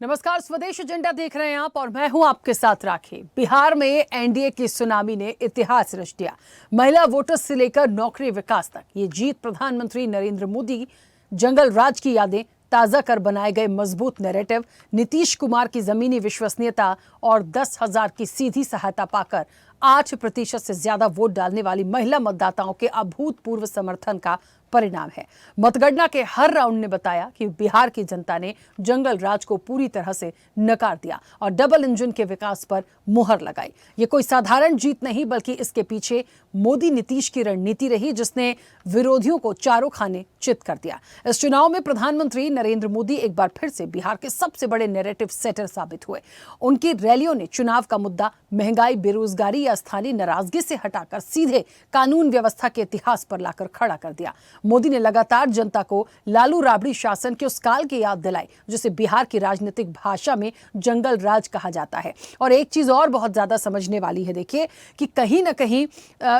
नमस्कार, स्वदेश एजेंडा देख रहे हैं आप और मैं हूं आपके साथ राखी। बिहार में एनडीए की सुनामी ने इतिहास रच दिया। महिला वोटर्स से लेकर नौकरी विकास तक ये जीत प्रधानमंत्री नरेंद्र मोदी जंगल राज की यादें ताजा कर बनाए गए मजबूत नैरेटिव, नीतीश कुमार की जमीनी विश्वसनीयता और 10,000 की सीधी सहायता पाकर 8% से ज्यादा वोट डालने वाली महिला मतदाताओं के अभूतपूर्व समर्थन का परिणाम है। मतगणना के हर राउंड ने बताया कि बिहार की जनता ने जंगल राज को पूरी तरह से नकार दिया और डबल इंजन के विकास पर मुहर लगाई। ये कोई साधारण जीत नहीं, बल्कि इसके पीछे मोदी नीतीश की रणनीति रही, जिसने विरोधियों को चारों खाने चित कर दिया। इस चुनाव में प्रधानमंत्री नरेंद्र मोदी एक बार फिर से बिहार के सबसे बड़े नैरेटिव सेटर साबित हुए। उनकी रैलियों ने चुनाव का मुद्दा महंगाई, बेरोजगारी या स्थानीय नाराजगी से हटाकर सीधे कानून व्यवस्था के इतिहास पर लाकर खड़ा कर दिया। मोदी ने लगातार जनता को लालू राबड़ी शासन के उस काल की याद दिलाई जिसे बिहार की राजनीतिक भाषा में जंगल राज कहा जाता है। और एक चीज और बहुत ज्यादा समझने वाली है, देखिए कि कहीं ना कहीं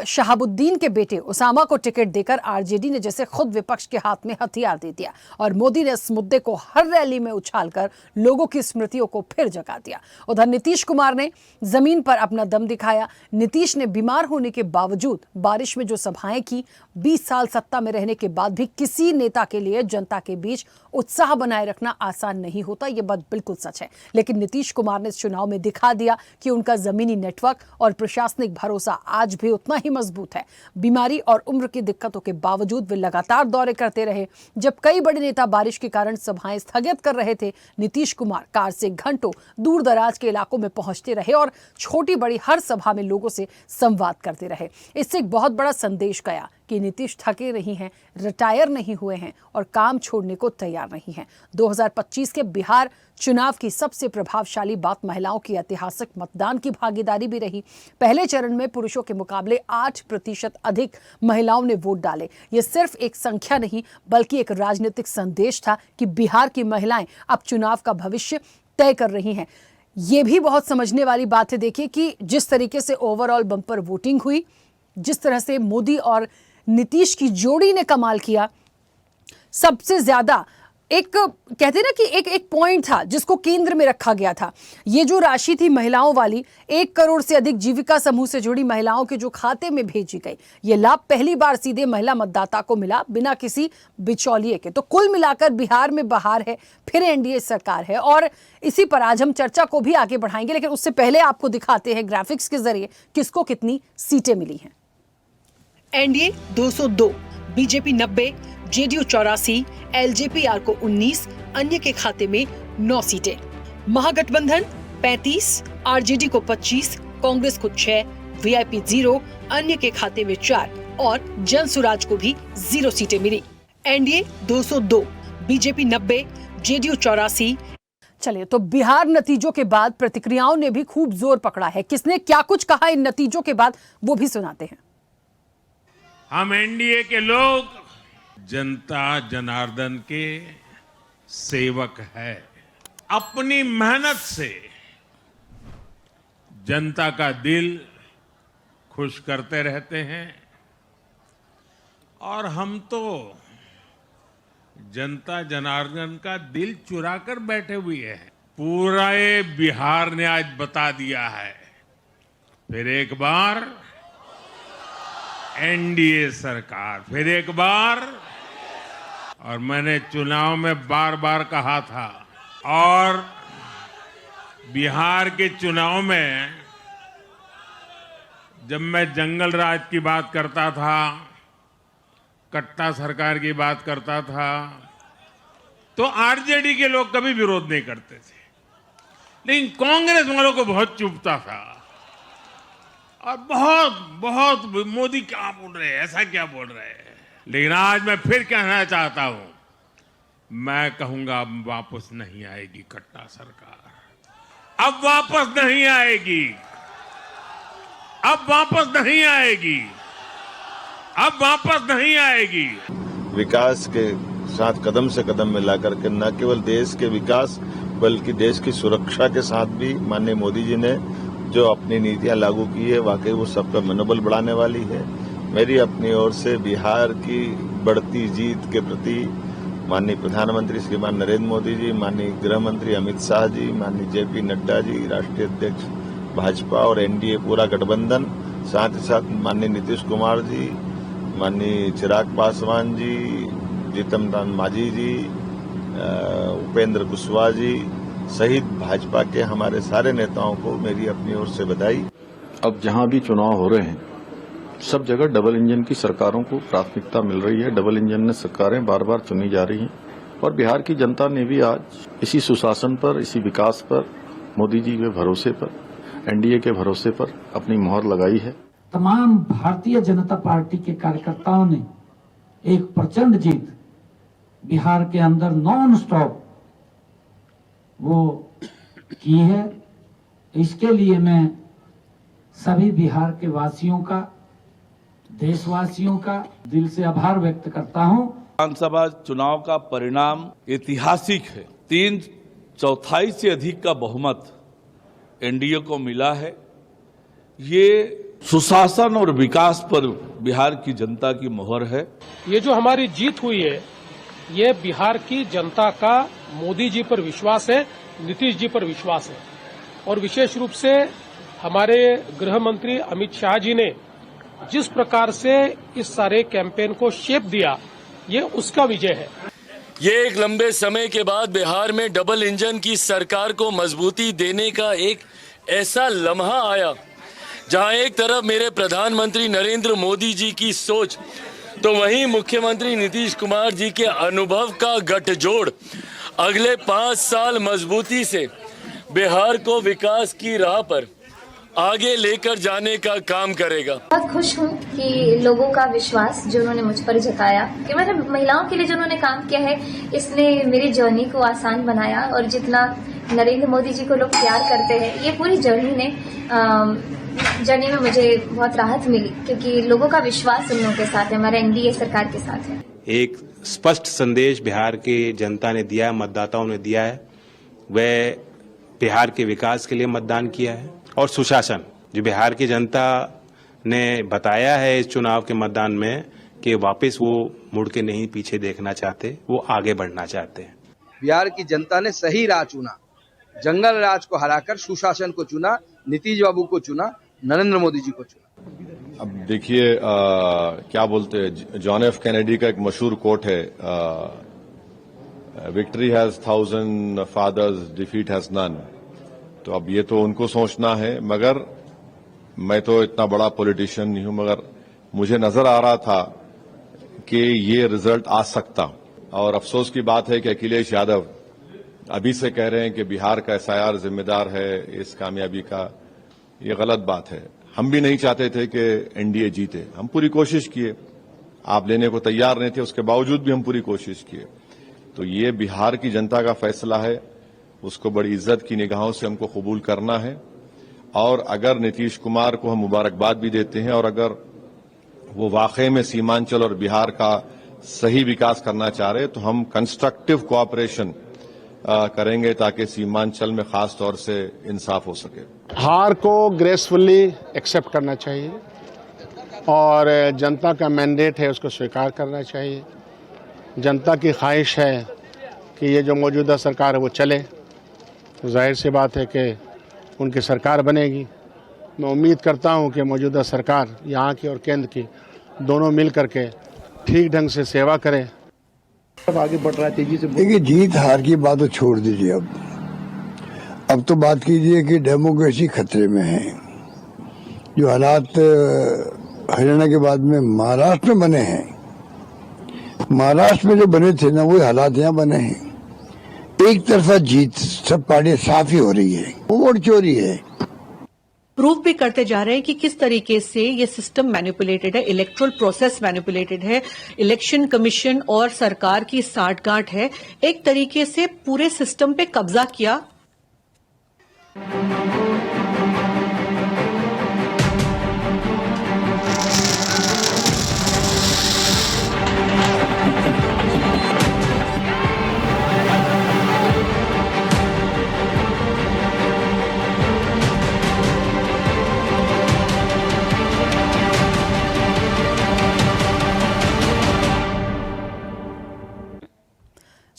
शहाबुद्दीन के बेटे उसामा को टिकट देकर आरजेडी ने जैसे खुद विपक्ष के हाथ में हथियार दे दिया और मोदी ने इस मुद्दे को हर रैली में उछालकर लोगों की स्मृतियों को फिर जगा दिया। उधर नीतीश कुमार ने जमीन पर अपना दम दिखाया। नीतीश ने बीमार होने के बावजूद बारिश में जो सभाएं की, 20 साल सत्ता में रहने के बाद भी किसी नेता के लिए जनता के बीच उत्साह बनाए रखना आसान नहीं होता। यह बात बिल्कुल सच है, लेकिन नीतीश कुमार ने इस चुनाव में दिखा दिया कि उनका जमीनी नेटवर्क और प्रशासनिक भरोसा आज भी उतना ही मजबूत है। बीमारी और उम्र की दिक्कतों के बावजूद वे लगातार दौरे करते रहे। जब कई बड़े नेता बारिश के कारण सभाएं स्थगित कर रहे थे, नीतीश कुमार कार से घंटों दूर दराज के इलाकों में पहुंचते रहे और छोटी बड़ी हर सभा में लोगों से संवाद करते रहे। इससे एक बहुत बड़ा संदेश गया कि नीतीश थके नहीं हैं, रिटायर नहीं हुए हैं और काम छोड़ने को तैयार नहीं हैं। 2025 के बिहार चुनाव की सबसे प्रभावशाली बात महिलाओं की ऐतिहासिक मतदान की भागीदारी भी रही। पहले चरण में पुरुषों के मुकाबले 8% अधिक महिलाओं ने वोट डाले। ये सिर्फ एक संख्या नहीं, बल्कि एक राजनीतिक संदेश था कि बिहार की महिलाएं अब चुनाव का भविष्य तय कर रही हैं। ये भी बहुत समझने वाली बात है। देखिए कि जिस तरीके से ओवरऑल बम्पर वोटिंग हुई, जिस तरह से मोदी और नीतीश की जोड़ी ने कमाल किया, सबसे ज्यादा एक कहते ना कि एक पॉइंट था जिसको केंद्र में रखा गया था। ये जो राशि थी महिलाओं वाली, 1 करोड़ से अधिक जीविका समूह से जुड़ी महिलाओं के जो खाते में भेजी गई, ये लाभ पहली बार सीधे महिला मतदाता को मिला, बिना किसी बिचौलिए के। तो कुल मिलाकर बिहार में बहार है, फिर एनडीए सरकार है और इसी पर आज हम चर्चा को भी आगे बढ़ाएंगे। लेकिन उससे पहले आपको दिखाते हैं ग्राफिक्स के जरिए किसको कितनी सीटें मिली हैं। एनडीए 202, बीजेपी 90, जेडीयू 84, एलजेपी-आर को 19, अन्य के खाते में 9 सीटें। महागठबंधन 35, आरजेडी को 25, कांग्रेस को 6, वीआईपी 0, अन्य के खाते में 4 और जनसुराज को भी 0 सीटें मिली। NDA 202, BJP 90, JDU 84। चलिए, तो बिहार नतीजों के बाद प्रतिक्रियाओं ने भी खूब जोर पकड़ा है। किसने क्या कुछ कहा इन नतीजों के बाद, वो भी सुनाते हैं। हम एनडीए के लोग जनता जनार्दन के सेवक है। अपनी मेहनत से जनता का दिल खुश करते रहते हैं और हम तो जनता जनार्दन का दिल चुरा कर बैठे हुए हैं। पूरा ये बिहार ने आज बता दिया है, फिर एक बार एनडीए सरकार, फिर एक बार। और मैंने चुनाव में बार बार कहा था, और बिहार के चुनाव में जब मैं जंगल राज की बात करता था, कट्टा सरकार की बात करता था, तो आरजेडी के लोग कभी विरोध नहीं करते थे, लेकिन कांग्रेस वालों को बहुत चुभता था और बहुत मोदी क्या बोल रहे हैं, ऐसा क्या बोल रहे हैं। लेकिन आज मैं फिर कहना चाहता हूं, मैं कहूंगा अब वापस नहीं आएगी कट्टा सरकार, अब वापस नहीं आएगी, अब वापस नहीं आएगी, अब वापस नहीं आएगी। विकास के साथ कदम से कदम मिलाकर के न केवल देश के विकास बल्कि देश की सुरक्षा के साथ भी माननीय मोदी जी ने जो अपनी नीतियां लागू की है, वाकई वो सबका मनोबल बढ़ाने वाली है। मेरी अपनी ओर से बिहार की बढ़ती जीत के प्रति माननीय प्रधानमंत्री श्रीमान नरेंद्र मोदी जी, माननीय गृह मंत्री अमित शाह जी, माननीय जेपी नड्डा जी, राष्ट्रीय अध्यक्ष भाजपा और एनडीए पूरा गठबंधन, साथ ही साथ माननीय नीतीश कुमार जी, माननीय चिराग पासवान जी, जीतन राम मांझी जी, उपेंद्र कुशवाहा जी सहित भाजपा के हमारे सारे नेताओं को मेरी अपनी ओर से बधाई। अब जहां भी चुनाव हो रहे हैं सब जगह डबल इंजन की सरकारों को प्राथमिकता मिल रही है। डबल इंजन ने सरकारें बार बार चुनी जा रही हैं और बिहार की जनता ने भी आज इसी सुशासन पर, इसी विकास पर, मोदी जी के भरोसे पर, एनडीए के भरोसे पर अपनी मोहर लगाई है। तमाम भारतीय जनता पार्टी के कार्यकर्ताओं ने एक प्रचंड जीत बिहार के अंदर नॉन स्टॉप वो की है। इसके लिए मैं सभी बिहार के वासियों का, देशवासियों का दिल से आभार व्यक्त करता हूं। विधानसभा चुनाव का परिणाम ऐतिहासिक है। 3/4 से अधिक का बहुमत एनडीए को मिला है। ये सुशासन और विकास पर बिहार की जनता की मोहर है। ये जो हमारी जीत हुई है, ये बिहार की जनता का मोदी जी पर विश्वास है, नीतीश जी पर विश्वास है और विशेष रूप से हमारे गृह मंत्री अमित शाह जी ने जिस प्रकार से इस सारे कैंपेन को शेप दिया, ये उसका विजय है। ये एक लंबे समय के बाद बिहार में डबल इंजन की सरकार को मजबूती देने का एक ऐसा लम्हा आया जहां एक तरफ मेरे प्रधानमंत्री नरेंद्र मोदी जी की सोच तो वहीं मुख्यमंत्री नीतीश कुमार जी के अनुभव का गठजोड़ अगले 5 साल मजबूती से बिहार को विकास की राह पर आगे लेकर जाने का काम करेगा। बहुत खुश हूँ कि लोगों का विश्वास जो उन्होंने मुझ पर जताया, कि मतलब महिलाओं के लिए जो उन्होंने काम किया है, इसने मेरी जर्नी को आसान बनाया। और जितना नरेंद्र मोदी जी को लोग प्यार करते हैं, ये पूरी जर्नी में मुझे बहुत राहत मिली, क्योंकि लोगों का विश्वास उन लोगों के साथ है, हमारे एनडीए सरकार के साथ है। एक स्पष्ट संदेश बिहार की जनता ने दिया है, मतदाताओं ने दिया है। वह बिहार के विकास के लिए मतदान किया है और सुशासन जो बिहार की जनता ने बताया है इस चुनाव के मतदान में कि वापस वो मुड़ के नहीं पीछे देखना चाहते, वो आगे बढ़ना चाहते हैं। बिहार की जनता ने सही राह चुना, जंगल राज को हराकर सुशासन को चुना, नीतीश बाबू को चुना, नरेंद्र मोदी जी को चुना। अब देखिए क्या बोलते हैं, जॉन एफ कैनेडी का एक मशहूर कोट है, victory has 1000 fathers, defeat has none. तो अब ये तो उनको सोचना है, मगर मैं तो इतना बड़ा पॉलिटिशियन नहीं हूं, मगर मुझे नजर आ रहा था कि ये रिजल्ट आ सकता। और अफसोस की बात है कि अखिलेश यादव अभी से कह रहे हैं कि बिहार का एसआईआर जिम्मेदार है इस कामयाबी का। ये गलत बात है। हम भी नहीं चाहते थे कि एनडीए जीते, हम पूरी कोशिश किए, आप लेने को तैयार नहीं थे, उसके बावजूद भी हम पूरी कोशिश किए। तो ये बिहार की जनता का फैसला है, उसको बड़ी इज्जत की निगाहों से हमको कबूल करना है। और अगर नीतीश कुमार को हम मुबारकबाद भी देते हैं और अगर वो वाकई में सीमांचल और बिहार का सही विकास करना चाह रहे तो हम कंस्ट्रक्टिव कोऑपरेशन करेंगे ताकि सीमांचल में खास तौर से इंसाफ हो सके। हार को ग्रेसफुली एक्सेप्ट करना चाहिए और जनता का मैंडेट है उसको स्वीकार करना चाहिए। जनता की ख्वाहिश है कि ये जो मौजूदा सरकार है वो चले, तो जाहिर सी बात है कि उनकी सरकार बनेगी। मैं उम्मीद करता हूं कि मौजूदा सरकार यहाँ की और केंद्र की दोनों मिल करके ठीक ढंग से सेवा करे। अब आगे बढ़ रहा है तेजी से। देखिए, जीत हार की बात तो छोड़ दीजिए, अब तो बात कीजिए कि डेमोक्रेसी खतरे में है। जो हालात हरियाणा के बाद में महाराष्ट्र में बने हैं, महाराष्ट्र में जो बने थे ना, वही हालात यहाँ बने हैं। एक तरफा जीत सब पार्टियां साफ ही हो रही है, वोट चोरी है। प्रूव भी करते जा रहे हैं कि किस तरीके से ये सिस्टम मैनिपुलेटेड है, इलेक्ट्रल प्रोसेस मैनिपुलेटेड है, इलेक्शन कमीशन और सरकार की साठगांठ है। एक तरीके से पूरे सिस्टम पे कब्जा किया।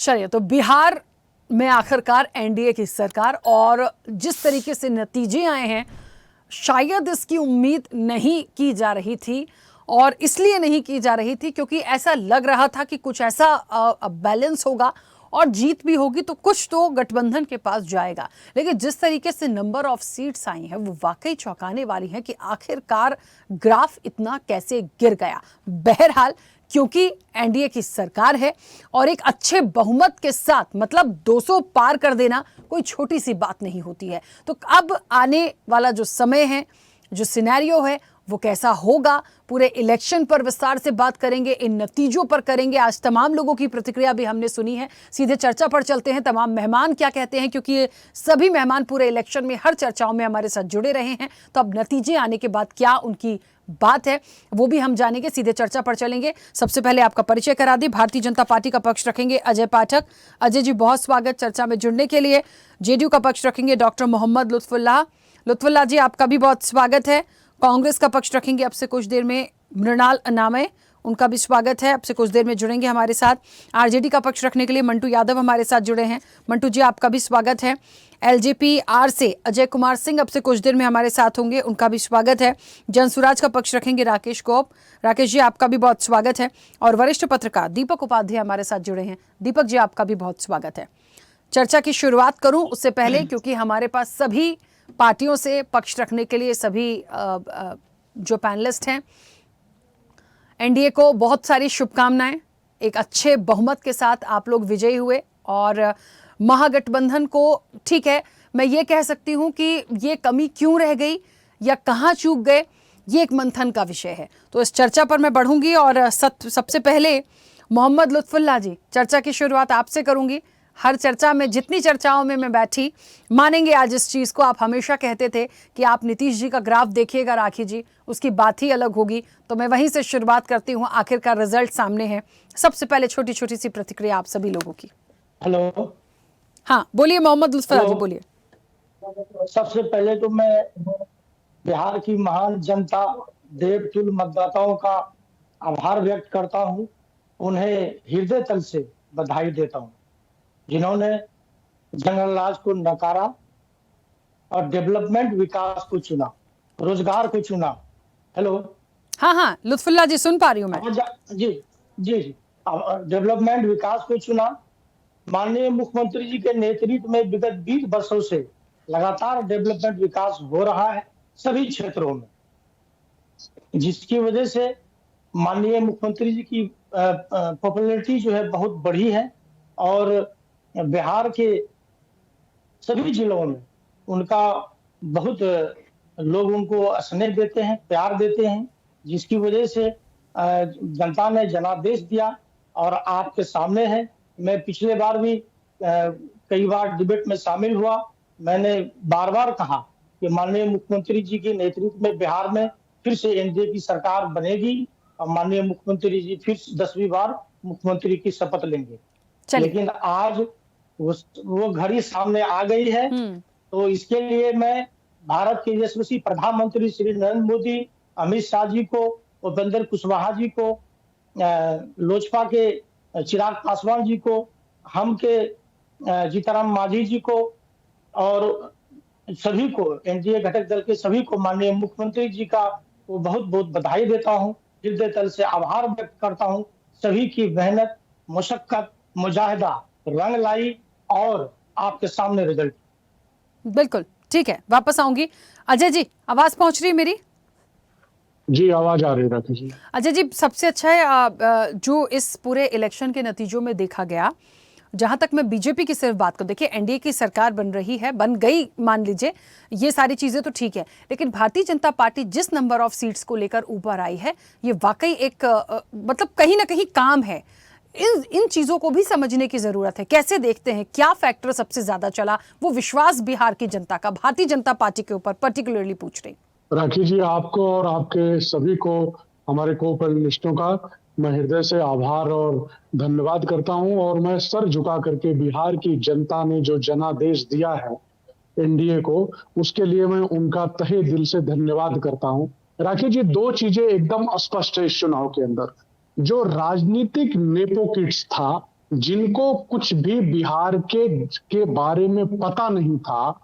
चलिए, तो बिहार में आखिरकार एनडीए की सरकार, और जिस तरीके से नतीजे आए हैं शायद इसकी उम्मीद नहीं की जा रही थी, और इसलिए नहीं की जा रही थी क्योंकि ऐसा लग रहा था कि कुछ ऐसा बैलेंस होगा और जीत भी होगी तो कुछ तो गठबंधन के पास जाएगा। लेकिन जिस तरीके से नंबर ऑफ सीट्स आई हैं वो वाकई चौंकाने वाली है कि आखिरकार ग्राफ इतना कैसे गिर गया। बहरहाल, क्योंकि एनडीए की सरकार है और एक अच्छे बहुमत के साथ, मतलब 200 पार कर देना कोई छोटी सी बात नहीं होती है। तो अब आने वाला जो समय है, जो सिनेरियो है, वो कैसा होगा, पूरे इलेक्शन पर विस्तार से बात करेंगे, इन नतीजों पर करेंगे। आज तमाम लोगों की प्रतिक्रिया भी हमने सुनी है। सीधे चर्चा पर चलते हैं, तमाम मेहमान क्या कहते हैं, क्योंकि ये सभी मेहमान पूरे इलेक्शन में हर चर्चाओं में हमारे साथ जुड़े रहे हैं। तो अब नतीजे आने के बाद क्या उनकी बात है वो भी हम जानेंगे। सीधे चर्चा पर चलेंगे। सबसे पहले आपका परिचय करा दी। भारतीय जनता पार्टी का पक्ष रखेंगे अजय पाठक। अजय जी, बहुत स्वागत चर्चा में जुड़ने के लिए। जेडीयू का पक्ष रखेंगे डॉक्टर मोहम्मद लुत्फुल्लाह। लुत्फुल्लाह जी, आपका भी बहुत स्वागत है। कांग्रेस का पक्ष रखेंगे अब से कुछ देर में मृणाल अनामय, उनका भी स्वागत है, अब से कुछ देर में जुड़ेंगे हमारे साथ। आरजेडी का पक्ष रखने के लिए मंटू यादव हमारे साथ जुड़े हैं। मंटू जी, आपका भी स्वागत है। एलजेपी आर से अजय कुमार सिंह अब से कुछ देर में हमारे साथ होंगे, उनका भी स्वागत है। जनसुराज का पक्ष रखेंगे राकेश गोप। राकेश जी, आपका भी बहुत स्वागत है। और वरिष्ठ पत्रकार दीपक उपाध्याय हमारे साथ जुड़े हैं। दीपक जी, आपका भी बहुत स्वागत है। चर्चा की शुरुआत करूं उससे पहले, क्योंकि हमारे पास सभी पार्टियों से पक्ष रखने के लिए सभी जो पैनलिस्ट हैं, एनडीए को बहुत सारी शुभकामनाएं। एक अच्छे बहुमत के साथ आप लोग विजयी हुए और महागठबंधन को, ठीक है, मैं ये कह सकती हूं कि ये कमी क्यों रह गई या कहां चूक गए, ये एक मंथन का विषय है। तो इस चर्चा पर मैं बढ़ूंगी और सबसे पहले मोहम्मद लुत्फुल्लाह जी, चर्चा की शुरुआत आपसे करूंगी। हर चर्चा में, जितनी चर्चाओं में मैं बैठी, मानेंगे आज इस चीज़ को, आप हमेशा कहते थे कि आप नीतीश जी का ग्राफ देखिएगा राखी जी, उसकी बात ही अलग होगी। तो मैं वहीं से शुरुआत करती हूँ, आखिरकार रिजल्ट सामने है। सबसे पहले छोटी छोटी सी प्रतिक्रिया आप सभी लोगों की। हेलो, हाँ बोलिए मोहम्मद लुत्फुल्लाह जी, बोलिए। सबसे पहले तो मैं बिहार की महान जनता, देवतुल्य मतदाताओं का आभार व्यक्त करता हूँ। उन्हें हृदय तल से बधाई देता हूँ, जिन्होंने जनरल राज को नकारा और डेवलपमेंट विकास को चुना, रोजगार को चुना। हेलो, हाँ लुत्फुल्लाह जी, सुन पा रही हूँ मैं। जी जी जी, डेवलपमेंट विकास को चुना। माननीय मुख्यमंत्री जी के नेतृत्व में विगत 20 वर्षों से लगातार डेवलपमेंट विकास हो रहा है सभी क्षेत्रों में, जिसकी वजह से माननीय मुख्यमंत्री जी की पॉपुलैरिटी जो है बहुत बढ़ी है और बिहार के सभी जिलों में उनका बहुत लोग उनको स्नेह देते हैं, प्यार देते हैं, जिसकी वजह से जनता ने जनादेश दिया और आपके सामने है। मैं पिछले बार भी कई बार डिबेट में शामिल हुआ। मैंने बार बार कहा कि माननीय मुख्यमंत्री जी के नेतृत्व में बिहार में फिर से एनडीए की सरकार बनेगी और माननीय मुख्यमंत्री जी फिर 10वीं बार मुख्यमंत्री की शपथ लेंगे। लेकिन आज वो घड़ी सामने आ गई है। तो इसके लिए मैं भारत के यशस्वी प्रधानमंत्री श्री नरेंद्र मोदी, अमित शाह जी को, उपेंद्र कुशवाहा जी को, लोजपा के चिराग पासवान जी को, हम के जीतराम मांझी जी को और सभी को, एनडीए घटक दल के सभी को, माननीय मुख्यमंत्री जी का वो बहुत बहुत बधाई देता हूँ, हृदय तल से आभार व्यक्त करता हूँ। सभी की मेहनत, मुशक्कत, मुजाहिदा रंग लाई और आपके सामने रिजल्ट। बिल्कुल ठीक है, वापस आऊंगी। अजय जी, आवाज पहुंच रही है मेरी? जी, आवाज आ रही है राकेश जी। अजय जी, सबसे अच्छा है जो इस पूरे इलेक्शन के नतीजों में देखा गया, जहां तक मैं बीजेपी की सिर्फ बात करूं, देखिए एनडीए की सरकार बन रही है, बन गई मान लीजिए, ये सारी चीजें तो ठीक है, लेकिन भारतीय जनता पार्टी जिस नंबर ऑफ सीट्स को लेकर ऊपर आई है, ये वाकई एक मतलब कहीं ना कहीं काम है। इन चीजों को भी समझने की जरूरत है। कैसे देखते हैं, क्या फैक्टर सबसे ज्यादा चला, वो विश्वास बिहार की जनता का भारतीय जनता पार्टी के ऊपर पर्टिकुलरली पूछ रही। राखी जी, आपको और आपके सभी को, हमारे को पैनलिस्टों का मैं हृदय से आभार और धन्यवाद करता हूं। और मैं सर झुका करके बिहार की जनता ने जो जनादेश दिया है एनडीए को, उसके लिए मैं उनका तहे दिल से धन्यवाद करता हूं। राखी जी, दो चीजें एकदम स्पष्ट है इस चुनाव के अंदर। जो राजनीतिक नेपोकिट्स था जिनको कुछ भी बिहार के बारे में पता नहीं था,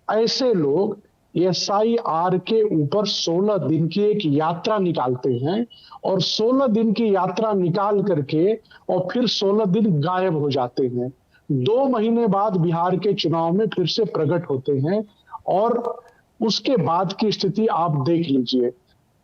ऐसे लोग SIR के ऊपर 16 दिन की एक यात्रा निकालते हैं और 16 दिन की यात्रा निकाल करके और फिर 16 दिन गायब हो जाते हैं। 2 महीने बाद बिहार के चुनाव में फिर से प्रकट होते हैं और उसके बाद की स्थिति आप देख लीजिए।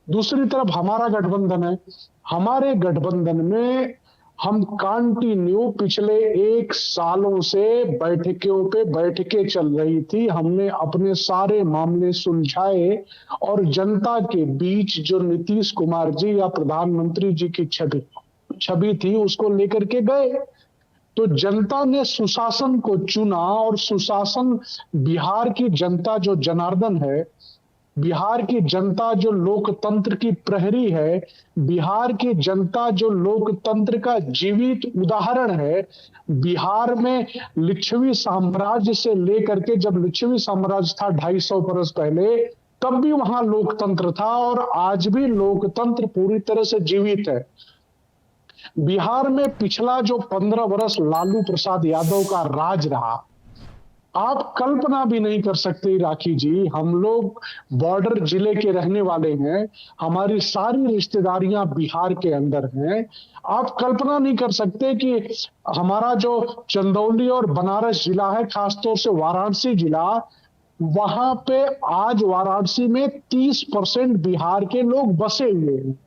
दूसरी तरफ हमारा गठबंधन है, हमारे गठबंधन में हम कंटिन्यू पिछले 1 सालों से बैठकों पे बैठकें चल रही थी। हमने अपने सारे मामले सुलझाए और जनता के बीच जो नीतीश कुमार जी या प्रधानमंत्री जी की छवि थी उसको लेकर के गए। तो जनता ने सुशासन को चुना और सुशासन, बिहार की जनता जो जनार्दन है, बिहार की जनता जो लोकतंत्र की प्रहरी है, बिहार की जनता जो लोकतंत्र का जीवित उदाहरण है। बिहार में लिच्छवी साम्राज्य से लेकर के, जब लिच्छवी साम्राज्य था 250 वर्ष पहले, तब भी वहां लोकतंत्र था और आज भी लोकतंत्र पूरी तरह से जीवित है। बिहार में पिछला जो 15 वर्ष लालू प्रसाद यादव का राज रहा, आप कल्पना भी नहीं कर सकते राखी जी। हम लोग बॉर्डर जिले के रहने वाले हैं, हमारी सारी रिश्तेदारियां बिहार के अंदर हैं। आप कल्पना नहीं कर सकते कि हमारा जो चंदौली और बनारस जिला है, खासतौर से वाराणसी जिला, वहां पे आज वाराणसी में 30% बिहार के लोग बसे हुए हैं।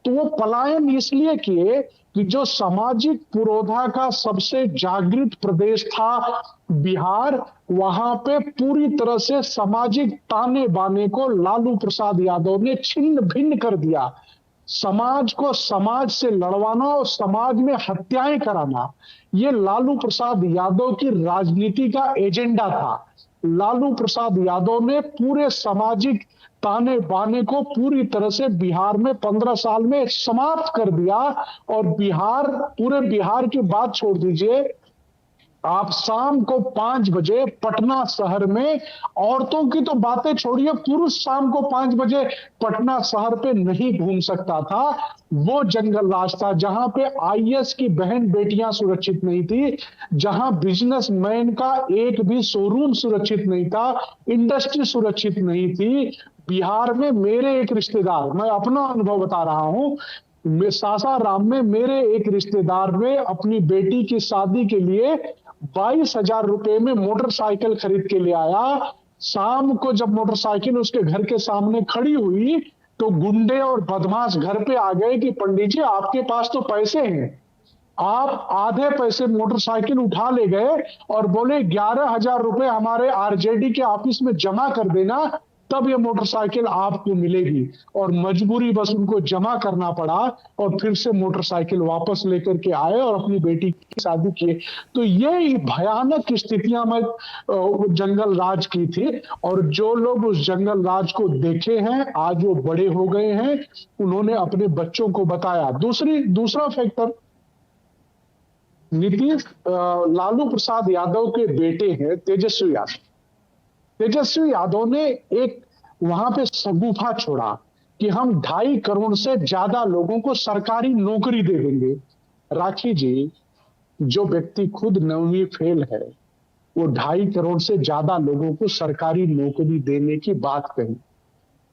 तो वो पलायन इसलिए किए कि जो सामाजिक पुरोधा का सबसे जागृत प्रदेश था बिहार, वहां पे पूरी तरह से सामाजिक ताने बाने को लालू प्रसाद यादव ने छिन्न भिन्न कर दिया। समाज को समाज से लड़वाना और समाज में हत्याएं कराना, ये लालू प्रसाद यादव की राजनीति का एजेंडा था। लालू प्रसाद यादव ने पूरे सामाजिक ताने बाने को पूरी तरह से बिहार में 15 साल में समाप्त कर दिया। और पूरे बिहार की बात छोड़ दीजिए, आप शाम को 5 बजे पटना शहर में, औरतों की तो बातें छोड़िए, पुरुष शाम को 5 बजे पटना शहर पे नहीं घूम सकता था। वो जंगल राज था जहां पे IAS की बहन बेटियां सुरक्षित नहीं थी, जहां बिजनेसमैन का एक भी शोरूम सुरक्षित नहीं था, इंडस्ट्री सुरक्षित नहीं थी। बिहार में मेरे एक रिश्तेदार, मैं अपना अनुभव बता रहा हूं, सासाराम में मेरे एक रिश्तेदार ने अपनी बेटी की शादी के लिए 22,000 रुपए में मोटरसाइकिल खरीद के ले आया। शाम को जब मोटरसाइकिल उसके घर के सामने खड़ी हुई तो गुंडे और बदमाश घर पे आ गए कि पंडित जी आपके पास तो पैसे हैं, आप आधे पैसे मोटरसाइकिल उठा ले गए और बोले 11,000 रुपए हमारे RJD के ऑफिस में जमा कर देना, तब ये मोटरसाइकिल आपको मिलेगी। और मजबूरी बस उनको जमा करना पड़ा और फिर से मोटरसाइकिल वापस लेकर के आए और अपनी बेटी की शादी किए। तो ये भयानक स्थितियां में जंगल राज की थी और जो लोग उस जंगल राज को देखे हैं, आज वो बड़े हो गए हैं, उन्होंने अपने बच्चों को बताया। दूसरा फैक्टर, लालू प्रसाद यादव के बेटे हैं तेजस्वी यादव। तेजस्वी यादव ने एक वहां पे शगुफा छोड़ा कि हम 2.5 करोड़ से ज्यादा लोगों को सरकारी नौकरी दे देंगे। राखी जी, जो व्यक्ति खुद 9वीं फेल है, वो 2.5 करोड़ से ज्यादा लोगों को सरकारी नौकरी देने की बात कही।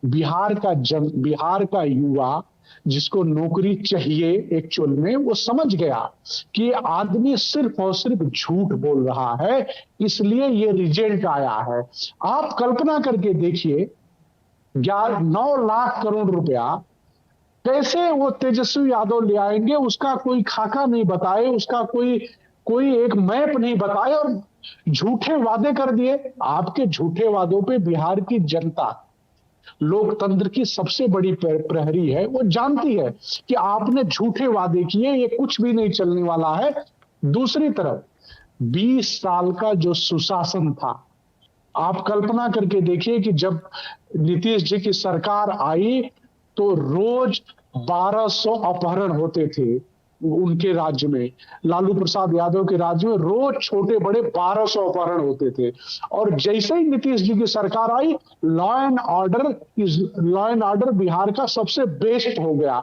बिहार का युवा जिसको नौकरी चाहिए एक्चुअल में, वो समझ गया कि आदमी सिर्फ और सिर्फ झूठ बोल रहा है, इसलिए ये रिजल्ट आया है। आप कल्पना करके देखिए, 9 लाख करोड़ रुपया कैसे वो तेजस्वी यादव ले आएंगे, उसका कोई खाका नहीं बताए, उसका कोई एक मैप नहीं बताए और झूठे वादे कर दिए। आपके झूठे वादों पे बिहार की जनता, लोकतंत्र की सबसे बड़ी प्रहरी है, वो जानती है कि आपने झूठे वादे किए, ये कुछ भी नहीं चलने वाला है। दूसरी तरफ 20 साल का जो सुशासन था, आप कल्पना करके देखिए कि जब नीतीश जी की सरकार आई तो रोज 1200 अपहरण होते थे उनके राज्य में। लालू प्रसाद यादव के राज्य में रोज छोटे बड़े 1200 अपहरण होते थे। और जैसे ही नीतीश जी की सरकार आई, लॉ एंड ऑर्डर बिहार का सबसे बेस्ट हो गया।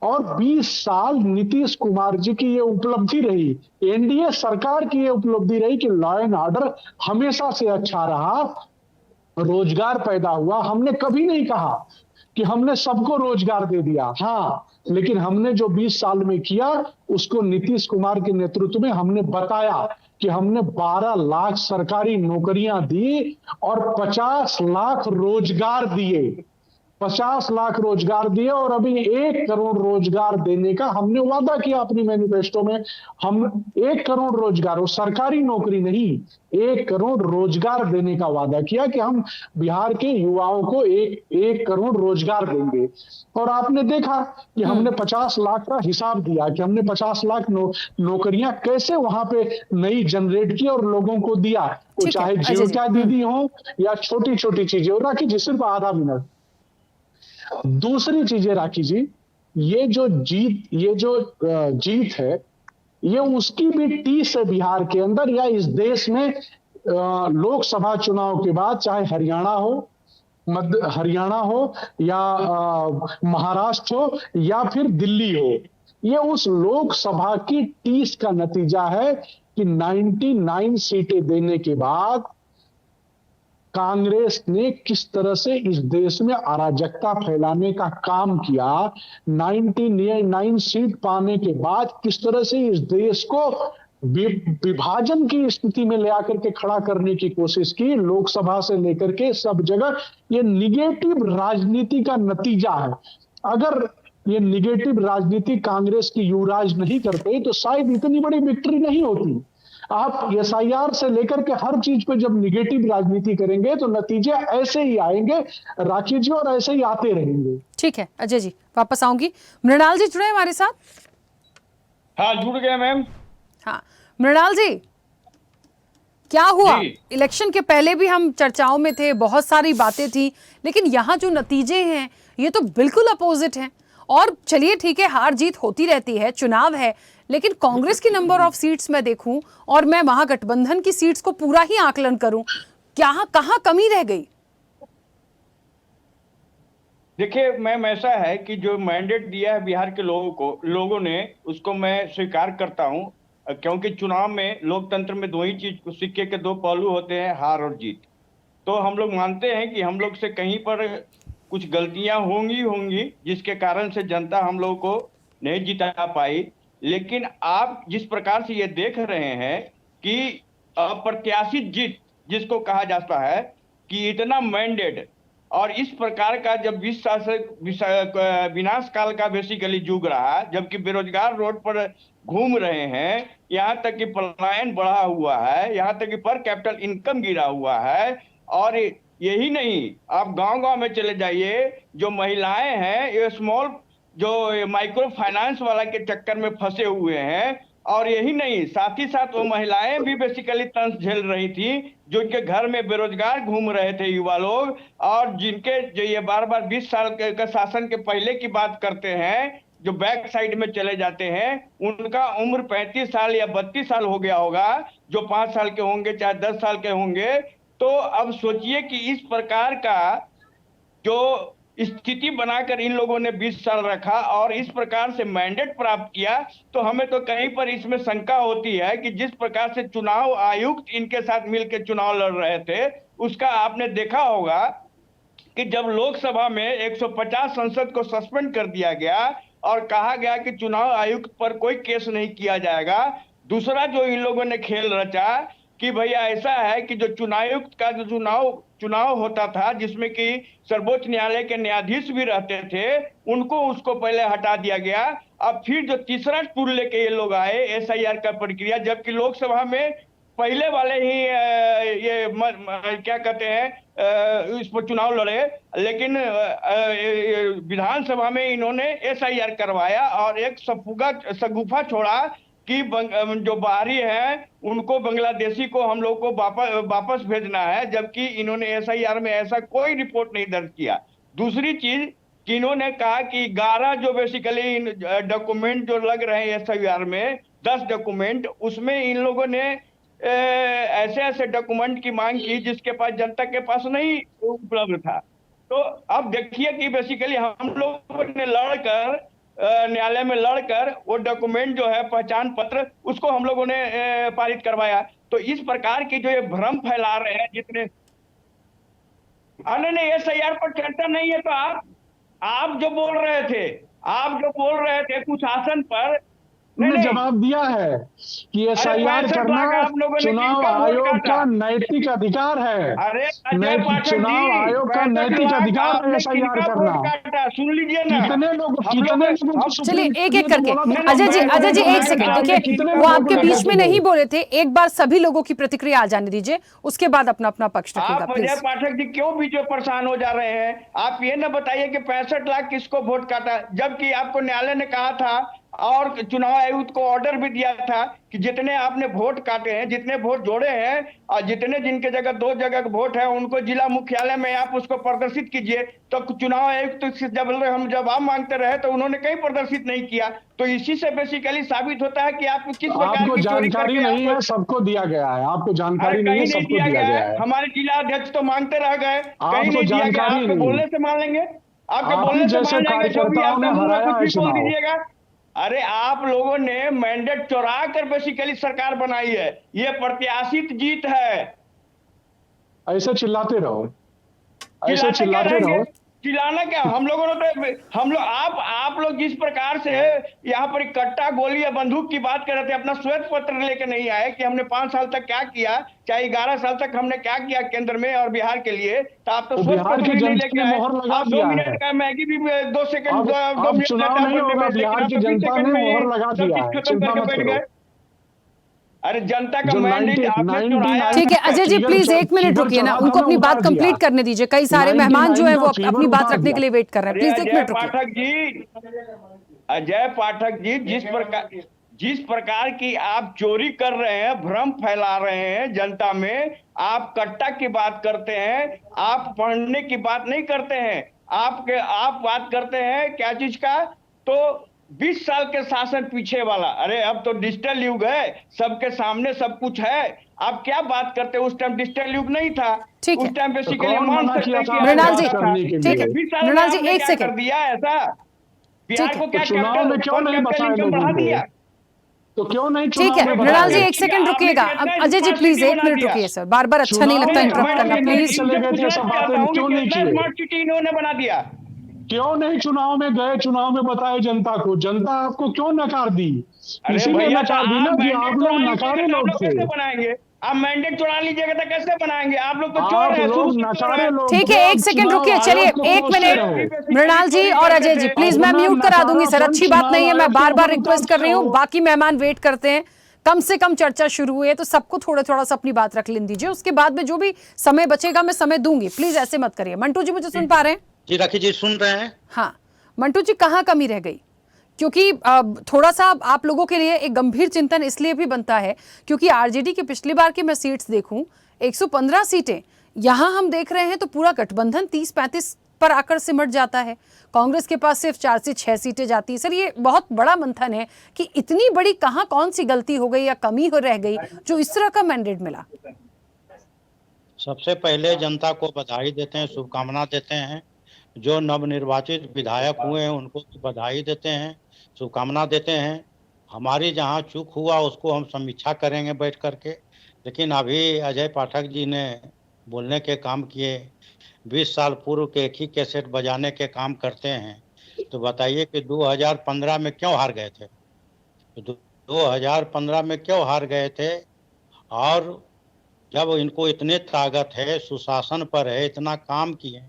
और 20 साल नीतीश कुमार जी की ये उपलब्धि रही, एनडीए सरकार की ये उपलब्धि रही कि लॉ एंड ऑर्डर हमेशा से अच्छा रहा, रोजगार पैदा हुआ। हमने कभी नहीं कहा कि हमने सबको रोजगार दे दिया, हाँ, लेकिन हमने जो 20 साल में किया उसको नीतीश कुमार के नेतृत्व में हमने बताया कि हमने 12 लाख सरकारी नौकरियां दी और 50 लाख रोजगार दिए, 50 लाख रोजगार दिए और अभी 1 करोड़ रोजगार देने का हमने वादा किया अपनी मैनिफेस्टो में। हम 1 करोड़ रोजगार, वो सरकारी नौकरी नहीं, 1 करोड़ रोजगार देने का वादा किया कि हम बिहार के युवाओं को 1 करोड़ रोजगार देंगे। और आपने देखा कि हमने 50 लाख का हिसाब दिया कि हमने 50 लाख नौकरियां कैसे वहां पे नई जनरेट की और लोगों को दिया, वो चाहे जीविका दीदी हो या छोटी छोटी चीजें हो। राखी जी सिर्फ आधा मिनट, दूसरी चीजें राखी जी, ये जो जीत है ये उसकी भी टीस है बिहार के अंदर या इस देश में। लोकसभा चुनाव के बाद चाहे हरियाणा हो या महाराष्ट्र हो या फिर दिल्ली हो, ये उस लोकसभा की टीस का नतीजा है कि 99 सीटें देने के बाद कांग्रेस ने किस तरह से इस देश में अराजकता फैलाने का काम किया। 99 सीट पाने के बाद किस तरह से इस देश को विभाजन की स्थिति में ले आकर के खड़ा करने की कोशिश की, लोकसभा से लेकर के सब जगह। ये निगेटिव राजनीति का नतीजा है। अगर ये निगेटिव राजनीति कांग्रेस की युवराज नहीं करते तो शायद इतनी बड़ी विक्ट्री नहीं होती। आप एसआईआर से लेकर के हर चीज पे जब निगेटिव राजनीति करेंगे तो नतीजे ऐसे ही आएंगे राखी जी, और ऐसे ही आते रहेंगे। ठीक है अजय जी, वापस आऊंगी। मृणाल जी जुड़े हमारे साथ? हाँ जुड़ गए मैम। हाँ मृणाल जी, क्या हुआ? इलेक्शन के पहले भी हम चर्चाओं में थे, बहुत सारी बातें थी, लेकिन यहाँ जो नतीजे हैं ये तो बिल्कुल अपोजिट हैं। और चलिए ठीक है, हार जीत होती रहती है, चुनाव है, लेकिन कांग्रेस की नंबर ऑफ सीट्स मैं देखूं और मैं महागठबंधन की सीट्स को पूरा ही आकलन करूं, कहां कमी रह गई? देखिए मैम, ऐसा है कि जो मैंडेट दिया है बिहार के लोगों ने उसको मैं स्वीकार करता हूं, क्योंकि चुनाव में लोकतंत्र में दो ही चीज, सिक्के के दो पहलू होते हैं, हार और जीत। तो हम लोग मानते हैं कि हम लोग से कहीं पर कुछ गलतियां होंगी जिसके कारण से जनता हम लोगों को नहीं जिता पाई। लेकिन आप जिस प्रकार से ये देख रहे हैं कि अप्रत्याशित जीत जिसको कहा जाता है, कि इतना मैंडेट और इस प्रकार का जब 20 साल से विनाश काल का बेसिकली युग रहा, जबकि बेरोजगार रोड पर घूम रहे हैं, यहाँ तक कि पलायन बढ़ा हुआ है, यहाँ तक कि पर कैपिटल इनकम गिरा हुआ है। और यही नहीं, आप गांव-गांव में चले जाइए, जो महिलाएं हैं ये स्मॉल जो माइक्रो फाइनेंस वाला के चक्कर में फंसे हुए हैं। और यही नहीं, साथ ही साथ वो महिलाएं भी बेसिकली तंज झेल रही थी, जो इनके घर में बेरोजगार घूम रहे थे युवा लोग, और जिनके जो ये बार 20 साल के शासन के पहले की बात करते हैं, जो बैक साइड में चले जाते हैं, उनका उम्र 35 साल या 32 साल हो गया होगा, जो 5 साल के होंगे चाहे 10 साल के होंगे। तो अब सोचिए कि इस प्रकार का जो स्थिति बनाकर इन लोगों ने 20 साल रखा और इस प्रकार से मैंडेट प्राप्त किया, तो हमें तो कहीं पर इसमें शंका होती है कि जिस प्रकार से चुनाव आयुक्त इनके साथ मिलकर चुनाव लड़ रहे थे, उसका आपने देखा होगा कि जब लोकसभा में 150 सांसद को सस्पेंड कर दिया गया और कहा गया कि चुनाव आयुक्त पर कोई केस नहीं किया जाएगा। दूसरा जो इन लोगों ने खेल रचा कि भैया ऐसा है कि जो चुनायुक्त का जो चुनाव होता था, जिसमें कि सर्वोच्च न्यायालय के न्यायाधीश भी रहते थे, उसको पहले हटा दिया गया। अब फिर जो तीसरा टूल लेके ये लोग आए एसआईआर का प्रक्रिया, जबकि लोकसभा में पहले वाले ही क्या कहते हैं इस पर चुनाव लड़े, लेकिन विधानसभा में इन्होंने एसआईआर करवाया और एक सगुफा छोड़ा कि जो बाहरी हैं उनको बांग्लादेशी को हम लोग को वापस भेजना है, जबकि इन्होंने एसआईआर में ऐसा कोई रिपोर्ट नहीं दर्ज किया। दूसरी चीज कि इन्होंने कहा कि 11 जो बेसिकली डॉक्यूमेंट जो लग रहे हैं एसआईआर में, 10 डॉक्यूमेंट, उसमें इन लोगों ने ऐसे डॉक्यूमेंट की मांग की जिसके पास जनता के पास नहीं उपलब्ध था। तो अब देखिए कि बेसिकली हम लोगों ने लड़कर न्यायालय में लड़कर वो डॉक्यूमेंट जो है पहचान पत्र उसको हम लोगों ने पारित करवाया। तो इस प्रकार की जो ये भ्रम फैला रहे हैं जितने नहीं SIR पर चर्चा नहीं है, तो आप जो बोल रहे थे कुशासन पर ने जवाब दिया है कि SIR करना चुनाव आयोग का नैतिक अधिकार है। चुनाव आयोग का नैतिक अधिकार है SIR करना। सुन लीजिए ना, कितने लोग चलिए एक एक करके अजय जी एक सेकंड देखिए, वो आपके बीच में नहीं बोले थे, एक बार सभी लोगों की प्रतिक्रिया आ जाने दीजिए, उसके बाद अपना अपना पक्ष रखिएगा प्लीज। अजय पाठक जी क्यों बीच में परेशान हो जा रहे हैं? आप ये ना बताइए कि 65 लाख किसको वोट काटा, जबकि आपको न्यायालय ने कहा था और चुनाव आयुक्त को ऑर्डर भी दिया था कि जितने आपने वोट काटे हैं, जितने वोट जोड़े हैं और जितने जिनके जगह 2 जगह वोट है उनको जिला मुख्यालय में आप उसको प्रदर्शित कीजिए। तो चुनाव आयुक्त हम जवाब मांगते रहे तो उन्होंने कहीं प्रदर्शित नहीं किया। तो इसी से बेसिकली साबित होता है कि आप किस प्रकार की जानकारी नहीं है, सबको दिया गया है। आपको जानकारी नहीं है, सबको दिया गया है। हमारे जिला अध्यक्ष तो मांगते रह गए, कहीं नहीं दिया गया। आपको बोलने से मान लेंगे, आपके बोलने से मान लेंगे, जो भी आपका मुंह में कुछ भी बोल दीजिएगा। अरे आप लोगों ने मैंडेट चुरा कर बेसिकली सरकार बनाई है, ये प्रत्याशित जीत है। ऐसे चिल्लाते रहो, ऐसे चिल्लाते रहो। चिल्लाना क्या, हम लोगों ने तो आप लोग जिस प्रकार से यहाँ पर कट्टा गोली या बंदूक की बात कर रहे थे, अपना श्वेत पत्र लेकर नहीं आए कि हमने 5 साल तक क्या किया, चाहे 11 साल तक हमने क्या किया केंद्र में और बिहार के लिए। तो आप तो श्वेत पत्र नहीं लेके आए। आप 2 मिनट का मैगी भी 2 सेकंड 2 मिनट चुनाव नहीं होगा, बिहार की जनता ने मोहर लगा दिया है, चिंता मत करो। अरे जनता का मैंडेट आपने चुराया। ठीक है अजय जी प्लीज 1 मिनट रुकिए ना, उनको अपनी बात कंप्लीट करने दीजिए, कई सारे मेहमान जो है वो अपनी बात रखने के लिए वेट कर रहे हैं, प्लीज 1 मिनट रुकिए। अजय पाठक जी जिस प्रकार की आप चोरी कर रहे हैं, भ्रम फैला रहे हैं जनता में, आप कट्टा की बात करते हैं, आप पढ़ने की बात नहीं करते हैं, आप बात करते हैं क्या चीज का, तो 20 साल के शासन पीछे वाला। अरे अब तो डिजिटल युग है, सबके सामने सब कुछ है, आप क्या बात करते हैं? उस टाइम डिजिटल युग नहीं था, उस टाइम बेसिकली मृणाल जी ठीक है, मृणाल जी 1 सेकंड कर दिया ऐसा। बिहार को क्या चुनाव में क्यों नहीं बताया लोगों को? तो क्यों नहीं? ठीक है मृणाल जी 1 सेकंड रुकिएगा। अब अजय जी प्लीज 1 मिनट रुकिए सर, बार बार अच्छा नहीं लगता इंटरप्ट करना प्लीज। इन्होंने बना दिया, क्यों नहीं चुनाव में गए, चुनाव में बताए जनता को? जनता आपको क्यों नकार दी? इसीलिए नकार दी ना कि आप लोग नकारे लोग थे। कैसे बनाएंगे? आप मैंडेट चुरा लीजिएगा तो कैसे बनाएंगे? आप लोग तो चोर हैं, नकारे लोग। ठीक है 1 सेकंड रुकिए, चलिए 1 मिनट मृणाल जी और अजय जी प्लीज, मैं म्यूट करा दूंगी सर, अच्छी बात नहीं है, मैं बार बार रिक्वेस्ट कर रही हूँ, बाकी मेहमान वेट करते हैं। कम से कम चर्चा शुरू हुई है तो सबको थोड़ा थोड़ा सा अपनी बात रख लेने दीजिए, उसके बाद में जो भी समय बचेगा मैं समय दूंगी, प्लीज ऐसे मत करिए। मंटू जी मुझे सुन पा रहे हैं? जी राखी जी सुन रहे हैं। हाँ मंटू जी, कहाँ कमी रह गई? क्योंकि थोड़ा सा आप लोगों के लिए एक गंभीर चिंतन इसलिए भी बनता है क्योंकि आरजेडी की पिछली बार की मैं सीट्स देखूं 115 सीटें, यहां हम देख रहे हैं तो पूरा गठबंधन 30-35 पर आकर सिमट जाता है, कांग्रेस के पास सिर्फ 4 से 6 सीटें जाती है। सर ये बहुत बड़ा मंथन है कि इतनी बड़ी कहां कौन सी गलती हो गई या कमी हो रह गई जो इस तरह का मैंडेट मिला। सबसे पहले जनता को बधाई देते हैं, शुभकामना देते हैं। जो नवनिर्वाचित विधायक हुए हैं उनको बधाई देते हैं, शुभकामना देते हैं। हमारी जहां चूक हुआ उसको हम समीक्षा करेंगे बैठ करके। लेकिन अभी अजय पाठक जी ने बोलने के काम किए, 20 साल पूर्व के एक ही कैसेट बजाने के काम करते हैं, तो बताइए कि 2015 में क्यों हार गए थे? 2015 में क्यों हार गए थे? और जब इनको इतने ताकत है, सुशासन पर है, इतना काम किए,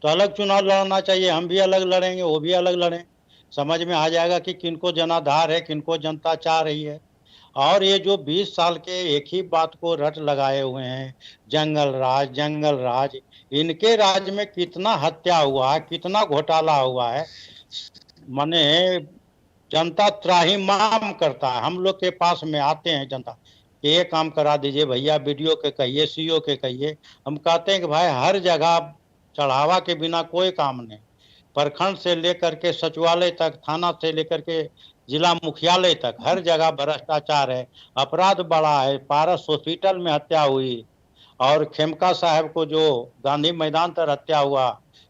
तो अलग चुनाव लड़ना चाहिए। हम भी अलग लड़ेंगे, वो भी अलग लड़ें, समझ में आ जाएगा कि किनको जनाधार है, किनको जनता चाह रही है। और ये जो 20 साल के एक ही बात को रट लगाए हुए हैं, जंगल राज, इनके राज में कितना हत्या हुआ है, कितना घोटाला हुआ है, माने जनता त्राहिमाम करता है। हम लोग के पास में आते हैं जनता, ये काम करा दीजिए भैया, बीडीओ के कहिए, सीओ के कहिए। हम कहते हैं कि भाई हर जगह चढ़ावा के बिना कोई काम नहीं, प्रखंड से लेकर के सचिवालय तक, थाना से लेकर के जिला मुख्यालय तक, हर जगह भ्रष्टाचार है, अपराध बढ़ा है। पारस हॉस्पिटल में हत्या हुई और खेमका साहब को जो गांधी मैदान पर हत्या हुआ,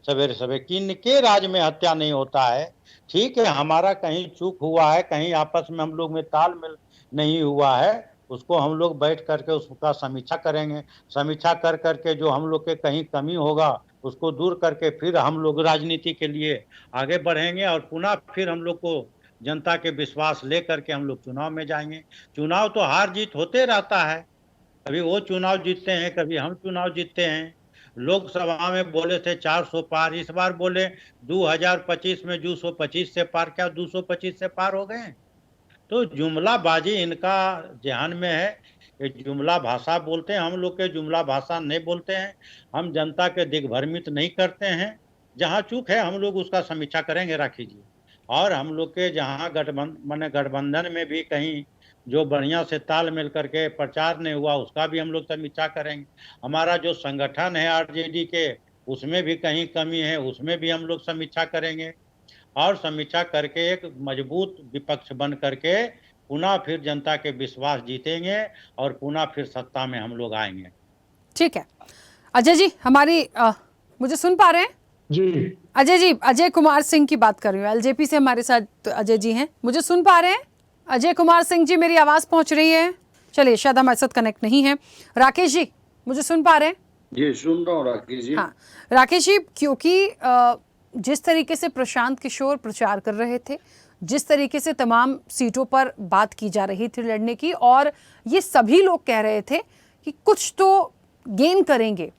सवेरे सवेरे, किनके राज में हत्या नहीं होता है। ठीक है, हमारा कहीं चूक हुआ है, कहीं आपस में हम लोग में तालमेल नहीं हुआ है, उसको हम लोग बैठ करके उसका समीक्षा करेंगे। समीक्षा कर करके जो हम लोग के कहीं कमी होगा उसको दूर करके फिर हम लोग राजनीति के लिए आगे बढ़ेंगे और पुनः फिर हम लोग को जनता के विश्वास ले करके हम लोग चुनाव में जाएंगे। चुनाव तो हार जीत होते रहता है, कभी वो चुनाव जीतते हैं, कभी हम चुनाव जीतते हैं। लोकसभा में बोले थे 400 पार, इस बार बोले 2025 में 225 से पार, क्या 225 से पार हो गए? तो जुमलाबाजी इनका जहन में है, ये जुमला भाषा बोलते हैं। हम लोग के जुमला भाषा नहीं बोलते हैं, हम जनता के दिग्भ्रमित नहीं करते हैं। जहाँ चूक है हम लोग उसका समीक्षा करेंगे, राखी जी। और हम लोग के जहाँ गठबंधन में भी कहीं जो बढ़िया से तालमेल करके प्रचार नहीं हुआ उसका भी हम लोग समीक्षा करेंगे। हमारा जो संगठन है आरजेडी के, उसमें भी कहीं कमी है, उसमें भी हम लोग समीक्षा करेंगे और समीक्षा करके एक मजबूत विपक्ष बन करके पुनः फिर जनता के विश्वास जीतेंगे और पुनः फिर सत्ता में हम लोग आएंगे। ठीक है अजय जी, हमारी मुझे सुन पा रहे हैं जी? अजय जी, अजय कुमार सिंह की बात कर रही हूँ, एलजेपी से हमारे साथ अजय जी हैं, मुझे सुन पा रहे हैं? अजय कुमार सिंह जी, मेरी आवाज पहुंच रही है? चलिए, शायद हमारे साथ कनेक्ट नहीं है। राकेश जी, मुझे सुन पा रहे हैं? जी सुन रहा हूँ राकेश जी। हाँ राकेश जी, क्योंकि जिस तरीके से प्रशांत किशोर प्रचार कर रहे थे, जिस तरीके से तमाम सीटों पर बात की जा रही थी लड़ने की, और ये सभी लोग कह रहे थे कि कुछ तो गेन करेंगे,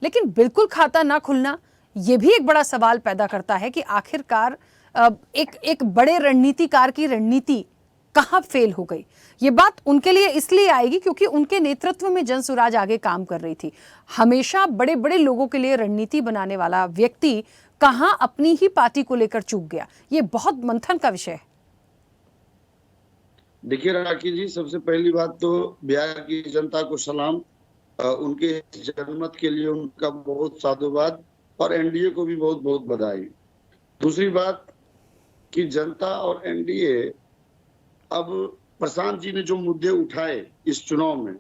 लेकिन बिल्कुल खाता ना खुलना ये भी एक बड़ा सवाल पैदा करता है कि आखिरकार एक बड़े रणनीतिकार की रणनीति कहाँ फेल हो गई। ये बात उनके लिए इसलिए आएगी क्योंकि उनके नेतृत्व में जनसुराज आगे काम कर रही थी। हमेशा बड़े बड़े लोगों के लिए रणनीति बनाने वाला व्यक्ति कहां अपनी ही पार्टी को लेकर चूक गया, ये बहुत मंथन का विषय है। देखिए राखी जी, सबसे पहली बात तो बिहार की जनता को सलाम, उनके जनमत के लिए उनका बहुत साधुवाद और एनडीए को भी बहुत बहुत बधाई। दूसरी बात कि जनता और एनडीए अब प्रशांत जी ने जो मुद्दे उठाए इस चुनाव में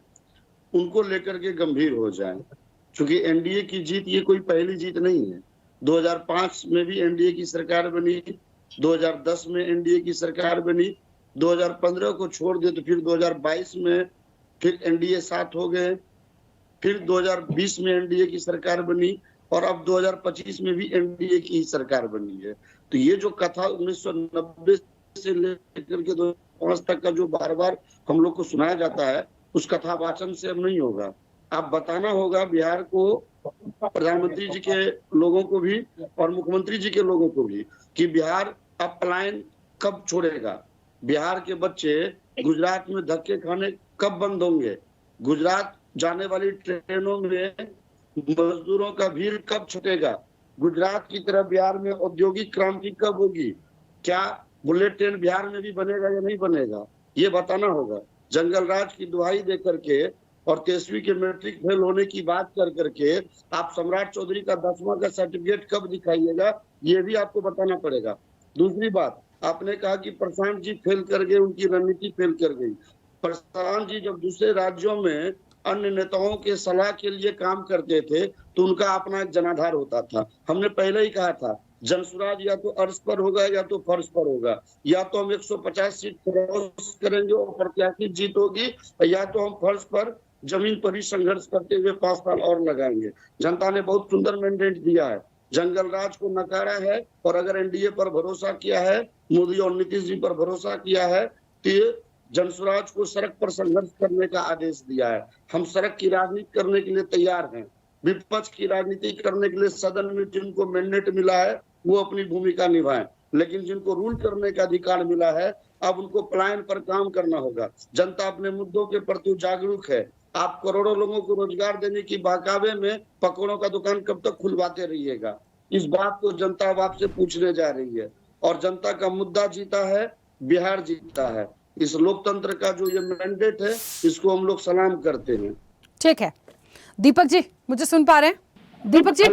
उनको लेकर के गंभीर हो जाएं, क्योंकि एनडीए की जीत ये कोई पहली जीत नहीं है। 2005 में भी एनडीए की सरकार बनी, 2010 में एनडीए की सरकार बनी, 2015 को छोड़ दे तो फिर 2022 में फिर एनडीए साथ हो गए, फिर 2020 में एनडीए की सरकार बनी और अब 2025 में भी एनडीए की सरकार बनी है। तो ये जो कथा 1990 से लेकर के 2005 तक का जो बार बार हम लोग को सुनाया जाता है, उस कथा वाचन से अब नहीं होगा। अब बताना होगा बिहार को, प्रधानमंत्री जी के लोगों को भी और मुख्यमंत्री जी के लोगों को भी, कि बिहार अब पलायन कब छोड़ेगा, बिहार के बच्चे गुजरात में धक्के खाने कब बंद होंगे, गुजरात जाने वाली ट्रेनों में मजदूरों का भीड़ कब छूटेगा, गुजरात की तरह बिहार में औद्योगिक क्रांति कब होगी, क्या बुलेट ट्रेन बिहार में भी बनेगा या नहीं बनेगा, ये बताना होगा। जंगल राज की दुहाई दे करके और 10वीं के मैट्रिक फेल होने की बात कर करके आप सम्राट चौधरी का 10वां का सर्टिफिकेट कब दिखाइएगा, ये भी आपको बताना पड़ेगा। दूसरी बात, आपने कहा कि प्रशांत जी फेल कर गए, उनकी रणनीति फेल कर गई। प्रशांत जी जब दूसरे राज्यों में अन्य नेताओं के सलाह के लिए काम करते थे तो उनका अपना एक जनाधार होता था। हमने पहले ही कहा था, जनसुराज या तो अर्श पर होगा या तो फर्श पर होगा, या तो हम 150 सीट क्रॉस करेंगे और प्रत्याशी जीत होगी, या तो हम फर्श पर जमीन पर ही संघर्ष करते हुए 5 साल और लगाएंगे। जनता ने बहुत सुंदर मैंडेट दिया है, जंगल राज को नकारा है, और अगर एनडीए पर भरोसा किया है, मोदी और नीतीश जी पर भरोसा किया है, तो जनसुराज को सड़क पर संघर्ष करने का आदेश दिया है। हम सड़क की राजनीति करने के लिए तैयार हैं, विपक्ष की राजनीति करने के लिए सदन में जिनको मैंडेट मिला है वो अपनी भूमिका निभाएं, लेकिन जिनको रूल करने का अधिकार मिला है अब उनको पलायन पर काम करना होगा। जनता अपने मुद्दों के प्रति जागरूक है। आप करोड़ों लोगों को रोजगार देने की बहकावे में पकौड़ों का दुकान कब तक खुलवाते रहिएगा, इस बात को जनता अब आपसे पूछने जा रही है। और जनता का मुद्दा जीता है, बिहार जीता है। इस लोकतंत्र का जो ये मैंडेट है, इसको हम लोग सलाम करते हैं। ठीक है दीपक जी, मुझे सुन पा रहे हैं? दीपक जी,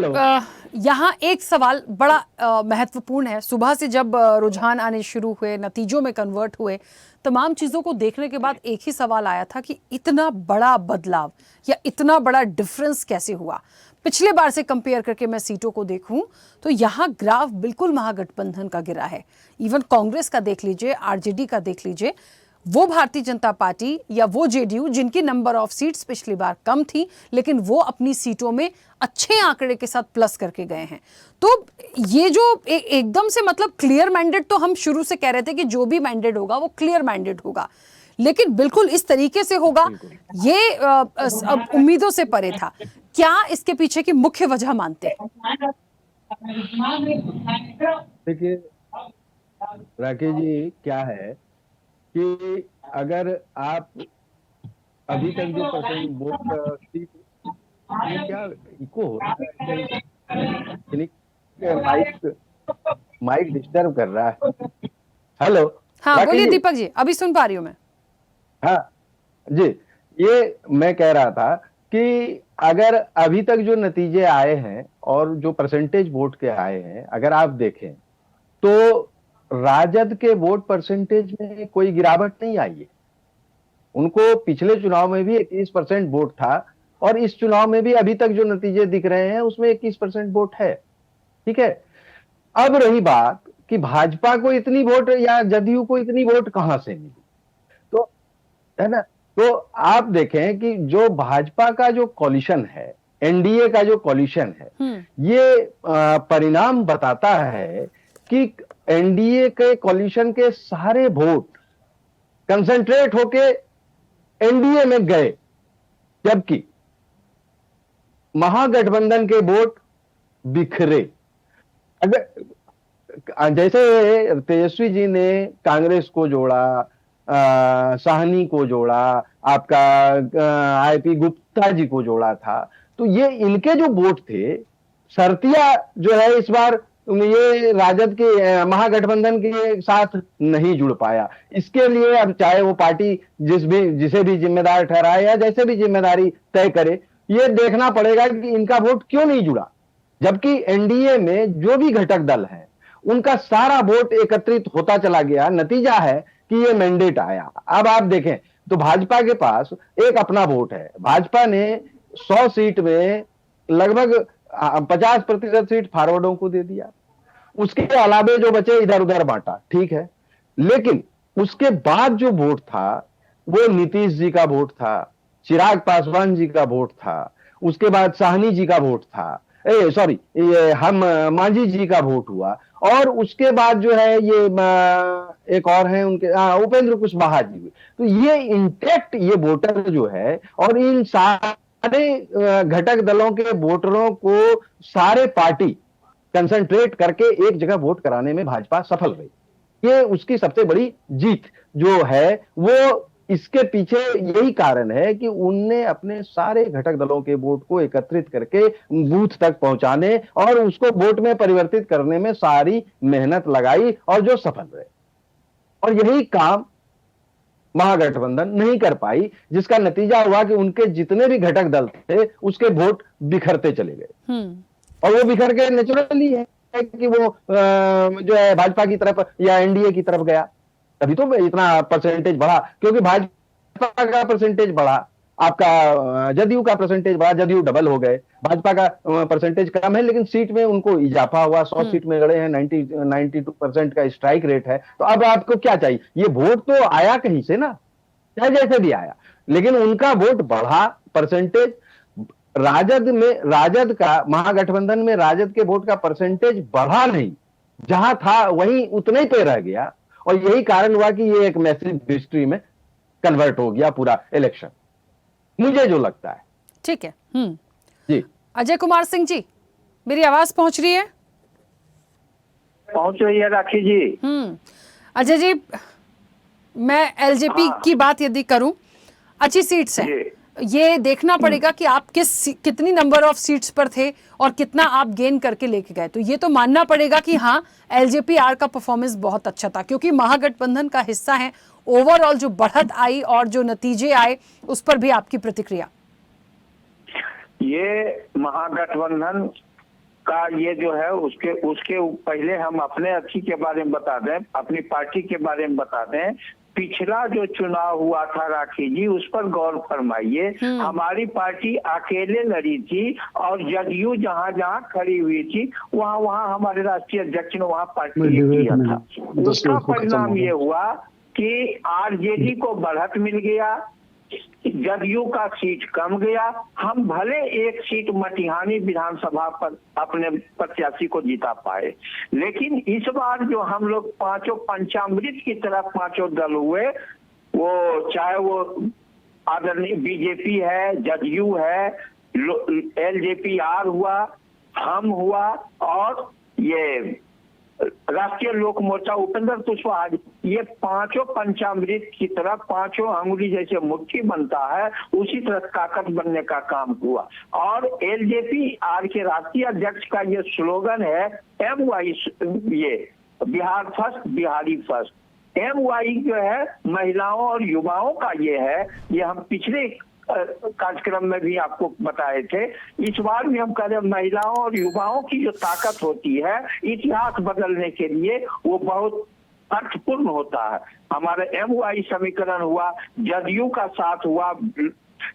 यहाँ एक सवाल बड़ा महत्वपूर्ण है। सुबह से जब रुझान आने शुरू हुए, नतीजों में कन्वर्ट हुए, तमाम चीज़ों को देखने के बाद एक ही सवाल आया था कि इतना बड़ा बदलाव या इतना बड़ा डिफरेंस कैसे हुआ। पिछले बार से कंपेयर करके मैं सीटों को देखूं तो यहाँ ग्राफ बिल्कुल महागठबंधन का गिरा है। इवन कांग्रेस का देख लीजिए, आरजेडी का देख लीजिए, वो भारतीय जनता पार्टी या वो जेडीयू जिनकी नंबर ऑफ सीट्स पिछली बार कम थी, लेकिन वो अपनी सीटों में अच्छे आंकड़े के साथ प्लस करके गए हैं। तो ये जो एकदम से मतलब क्लियर मैंडेट, तो हम शुरू से कह रहे थे कि जो भी मैंडेट होगा वो क्लियर मैंडेट होगा, लेकिन बिल्कुल इस तरीके से होगा ये अब उम्मीदों से परे था। क्या इसके पीछे की मुख्य वजह मानते हैं? देखिए राकेश जी, क्या है कि अगर आप अभी तक जो परसेंट वोट सीट, ये क्या इको हो रहा है? माइक डिस्टर्ब कर रहा है। हेलो, हाँ बोलिए दीपक जी, अभी सुन पा रही हूँ मैं। हाँ जी, ये मैं कह रहा था कि अगर अभी तक जो नतीजे आए हैं और जो परसेंटेज वोट के आए हैं, अगर आप देखें तो राजद के वोट परसेंटेज में कोई गिरावट नहीं आई है। उनको पिछले चुनाव में भी 21% वोट था और इस चुनाव में भी अभी तक जो नतीजे दिख रहे हैं उसमें 21% वोट है। ठीक है, अब रही बात कि भाजपा को इतनी वोट या जदयू को इतनी वोट कहां से मिली, तो है ना। तो आप देखें कि जो भाजपा का जो कॉलिशन है, एनडीए का जो कॉलिशन है, ये परिणाम बताता है कि एनडीए के कॉलिशन के सारे वोट कंसंट्रेट होके एनडीए में गए, जबकि महागठबंधन के वोट बिखरे। अगर जैसे तेजस्वी जी ने कांग्रेस को जोड़ा, साहनी को जोड़ा, आपका आईपी गुप्ता जी को जोड़ा था, तो ये इनके जो वोट थे, शर्तिया जो है इस बार ये राजद के महागठबंधन के साथ नहीं जुड़ पाया। इसके लिए अब चाहे वो पार्टी जिसे भी जिम्मेदार ठहराए या जैसे भी जिम्मेदारी तय करे, ये देखना पड़ेगा कि इनका वोट क्यों नहीं जुड़ा, जबकि एनडीए में जो भी घटक दल है उनका सारा वोट एकत्रित होता चला गया। नतीजा है कि ये मैंडेट आया। अब आप देखें तो भाजपा के पास एक अपना वोट है। भाजपा ने 100 सीट में लगभग 50% सीट फॉरवर्डों को दे दिया, उसके अलावे जो बचे इधर उधर बांटा, ठीक है। लेकिन उसके बाद जो वोट था वो नीतीश जी का वोट था, चिराग पासवान जी का वोट था, उसके बाद साहनी जी का वोट था, ये हम मांझी जी का वोट हुआ, और उसके बाद जो है ये एक और है उनके उपेंद्र कुशवाहा जी हुए। तो ये इंटैक्ट ये वोटर जो है, और इन सारे घटक दलों के वोटरों को सारे पार्टी कंसंट्रेट करके एक जगह वोट कराने में भाजपा सफल रही। ये उसकी सबसे बड़ी जीत जो है, वो इसके पीछे यही कारण है कि उनने अपने सारे घटक दलों के वोट को एकत्रित करके बूथ तक पहुंचाने और उसको वोट में परिवर्तित करने में सारी मेहनत लगाई, और जो सफल रहे। और यही काम महागठबंधन नहीं कर पाई, जिसका नतीजा हुआ कि उनके जितने भी घटक दल थे उसके वोट बिखरते चले गए। और वो बिखर के नेचुरली है कि वो जो है भाजपा की तरफ या एनडीए की तरफ गया, तभी तो इतना परसेंटेज बढ़ा। क्योंकि भाजपा का परसेंटेज बढ़ा, आपका जदयू का परसेंटेज बढ़ा, जदयू डबल हो गए। भाजपा का परसेंटेज कम है लेकिन सीट में उनको इजाफा हुआ, 100 सीट में लड़े हैं, 92% का स्ट्राइक रेट है। तो अब आपको क्या चाहिए? ये वोट तो आया कहीं से ना, चाहे जैसे भी आया, लेकिन उनका वोट बढ़ा, परसेंटेज राजद का महागठबंधन में राजद के वोट का परसेंटेज बढ़ा नहीं, जहां था वहीं उतने ही पे रह गया। और यही कारण हुआ कि ये एक मैसिव हिस्ट्री में कन्वर्ट हो गया पूरा इलेक्शन, मुझे जो लगता है। ठीक है। जी अजय कुमार सिंह जी, मेरी आवाज पहुंच रही है? पहुंच रही है राखी जी। अजय जी, मैं एलजेपी की बात यदि करूं, अच्छी सीट्स है, ये देखना पड़ेगा कि आप कितनी नंबर ऑफ सीट्स पर थे और कितना आप गेन करके लेके गए। तो ये तो मानना पड़ेगा कि हाँ, एलजेपी आर का परफॉर्मेंस बहुत अच्छा था, क्योंकि महागठबंधन का हिस्सा है। ओवरऑल जो बढ़त आई और जो नतीजे आए, उस पर भी आपकी प्रतिक्रिया? ये महागठबंधन का ये जो है उसके पहले हम अपने अच्छी के बारे में बता दें, अपनी पार्टी के बारे में बता दें। पिछला जो चुनाव हुआ था राखी जी, उस पर गौर फरमाइए। हमारी पार्टी अकेले लड़ी थी और जदयू जहां जहां खड़ी हुई थी वहां वहां हमारे राष्ट्रीय अध्यक्ष ने वहां पार्टी किया था। उसका परिणाम ये हुआ कि आरजेडी को बढ़त मिल गया, जदयू का सीट कम गया। हम भले एक सीट मटिहानी विधानसभा पर अपने प्रत्याशी को जिता पाए, लेकिन इस बार जो हम लोग पांचों पंचामृत की तरफ पांचों दल हुए, वो चाहे वो आदरणीय बीजेपी है, जदयू है, एलजेपी-आर हुआ, हम हुआ और ये राष्ट्रीय लोक मोर्चा उपेंद्र कुशवाहा, ये पांचों पंचामृत की तरह पांचों अंगुली जैसे मुट्ठी बनता है, उसी तरह ताकत बनने का काम हुआ। और एलजेपी-आर के राष्ट्रीय अध्यक्ष का ये स्लोगन है MY, ये Bihar first, Bihari first. MY जो है महिलाओं और युवाओं का ये है, ये हम पिछले कार्यक्रम में भी आपको बताए थे। इस बार भी हम कह रहे हैं महिलाओं और युवाओं की जो ताकत होती है इतिहास बदलने के लिए, वो बहुत अर्थपूर्ण होता है। हमारा MY समीकरण हुआ, जदयू का साथ हुआ,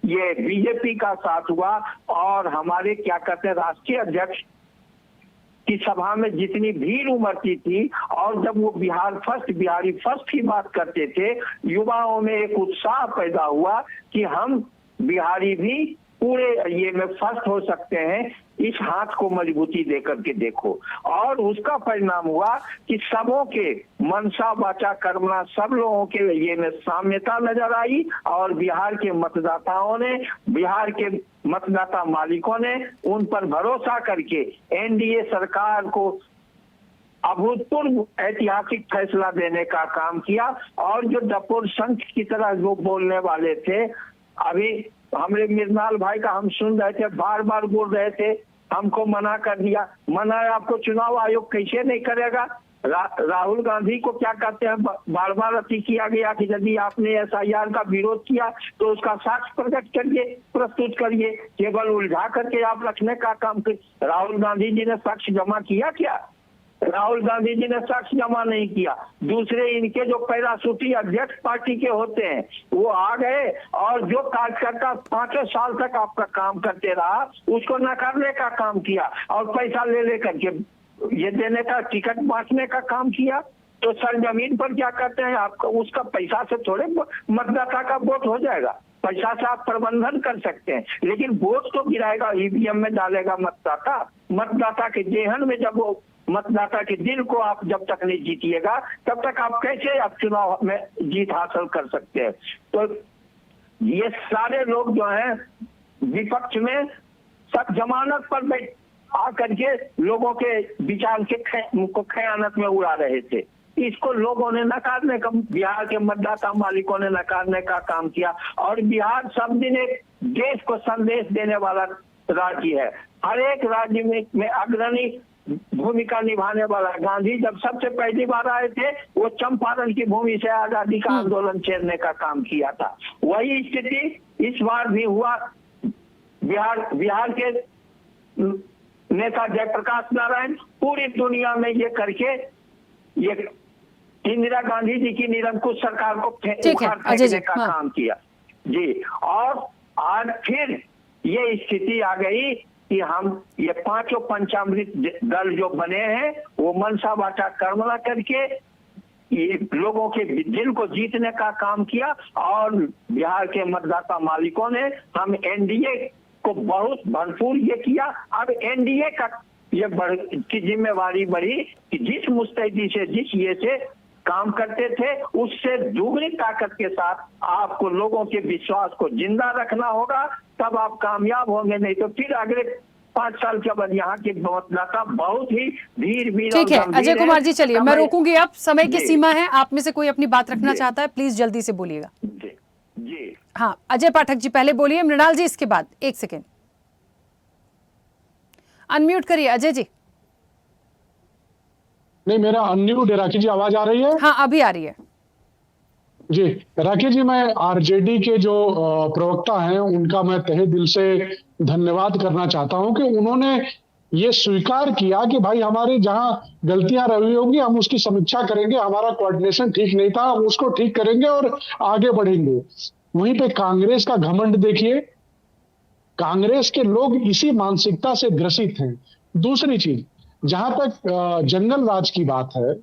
ये बीजेपी का साथ हुआ और हमारे क्या कहते हैं राष्ट्रीय अध्यक्ष की सभा में जितनी भीड़ उमड़ती थी और जब वो बिहार फर्स्ट, बिहारी फर्स्ट की बात करते थे, युवाओं में एक उत्साह पैदा हुआ कि हम बिहारी भी पूरे ये में फर्स्ट हो सकते हैं, इस हाथ को मजबूती देकर के देखो। और उसका परिणाम हुआ कि सबों के मनसा वाचा कर्मणा, सब लोगों के ये में साम्यता नजर आई और बिहार के मतदाताओं ने, बिहार के मतदाता मालिकों ने उन पर भरोसा करके एनडीए सरकार को अभूतपूर्व ऐतिहासिक फैसला देने का काम किया। और जो डपोर संख की तरह जो बोलने वाले थे, अभी हमारे मृणाल भाई का हम सुन रहे थे, बार बार बोल रहे थे हमको मना कर दिया। मना आपको चुनाव आयोग कैसे नहीं करेगा? राहुल गांधी को क्या कहते हैं, बार बार अति किया गया कि यदि आपने SIR का विरोध किया तो उसका साक्ष्य प्रकट करिए, प्रस्तुत करिए। केवल उलझा करके आप रखने का काम कर। राहुल गांधी जी ने साक्ष्य जमा किया क्या? राहुल गांधी जी ने साक्ष्य जमा नहीं किया। दूसरे इनके जो पैराशूटी अध्यक्ष पार्टी के होते हैं वो आ गए और जो कार्यकर्ता 5 साल तक आपका काम करते रहा उसको नकारने का काम किया और पैसा ले करके ये देने का, टिकट बांटने का काम किया। तो सरजमीन पर क्या करते हैं, आपका उसका पैसा से थोड़े मतदाता का वोट हो जाएगा। पैसा से आप प्रबंधन कर सकते हैं, लेकिन वोट तो गिराएगा, EVM में डालेगा मतदाता के जेहन में। जब वो मतदाता के दिल को आप जब तक नहीं जीतिएगा तब तक आप कैसे आप चुनाव में जीत हासिल कर सकते हैं? तो ये सारे लोग जो हैं विपक्ष में सब जमानत पर आकर के लोगों के विचार को खयानत में उड़ा रहे थे। इसको लोगों ने नकारने का, बिहार के मतदाता मालिकों ने नकारने का काम किया। और बिहार सब दिन एक देश को संदेश देने वाला राज्य है, हर एक राज्य में अग्रणी भूमिका निभाने वाला। गांधी जब सबसे पहली बार आए थे वो चंपारण की भूमि से आजादी का आंदोलन छेड़ने का काम किया था। वही स्थिति इस बार भी हुआ। बिहार के नेता जयप्रकाश नारायण पूरी दुनिया में ये करके ये इंदिरा गांधी जी की निरंकुश सरकार को उखाड़ फेंकने का काम किया जी। और आज फिर ये स्थिति आ गई कि हम ये पांचों पंचामृत दल जो बने हैं वो मनसा वाचा कर्मणा करके ये लोगों के दिल को जीतने का काम किया। और बिहार के मतदाता मालिकों ने हम एनडीए को बहुत भरपूर ये किया। अब एनडीए का ये की जिम्मेवारी बढ़ी कि जिस मुस्तैदी से, जिस ये से काम करते थे उससे दुगनी ताकत के साथ आपको लोगों के विश्वास को जिंदा रखना होगा, तब आप कामयाब होंगे। नहीं तो फिर अगले 5 साल के बाद यहाँ के मतदाता बहुत ही धीर भी। ठीक है अजय कुमार जी, चलिए मैं रोकूंगी, अब समय की सीमा है। आप में से कोई अपनी बात रखना चाहता है प्लीज जल्दी से बोलिएगा। जी हाँ अजय पाठक जी पहले बोलिए, मृणाल जी इसके बाद। 1 सेकेंड अनम्यूट करिए अजय जी। नहीं, मेरा अनम्यूट है। राखी जी आवाज आ रही है? हाँ अभी आ रही है। जी राकेश जी, मैं आरजेडी के जो प्रवक्ता हैं उनका मैं तहे दिल से धन्यवाद करना चाहता हूं कि उन्होंने ये स्वीकार किया कि भाई हमारे जहां गलतियां रही होंगी हम उसकी समीक्षा करेंगे, हमारा कोऑर्डिनेशन ठीक नहीं था, हम उसको ठीक करेंगे और आगे बढ़ेंगे। वहीं पे कांग्रेस का घमंड देखिए, कांग्रेस के लोग इसी मानसिकता से ग्रसित हैं। दूसरी चीज, जहां तक जंगल राज की बात है,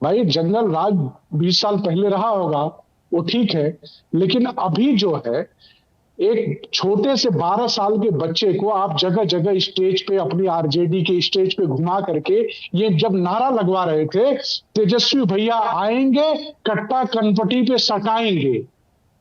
भाई जंगल राज 20 साल पहले रहा होगा वो ठीक है, लेकिन अभी जो है एक छोटे से 12 साल के बच्चे को आप जगह जगह स्टेज पे, अपनी आरजेडी के स्टेज पे घुमा करके ये जब नारा लगवा रहे थे, तेजस्वी भैया आएंगे कट्टा कनपटी पे सटाएंगे,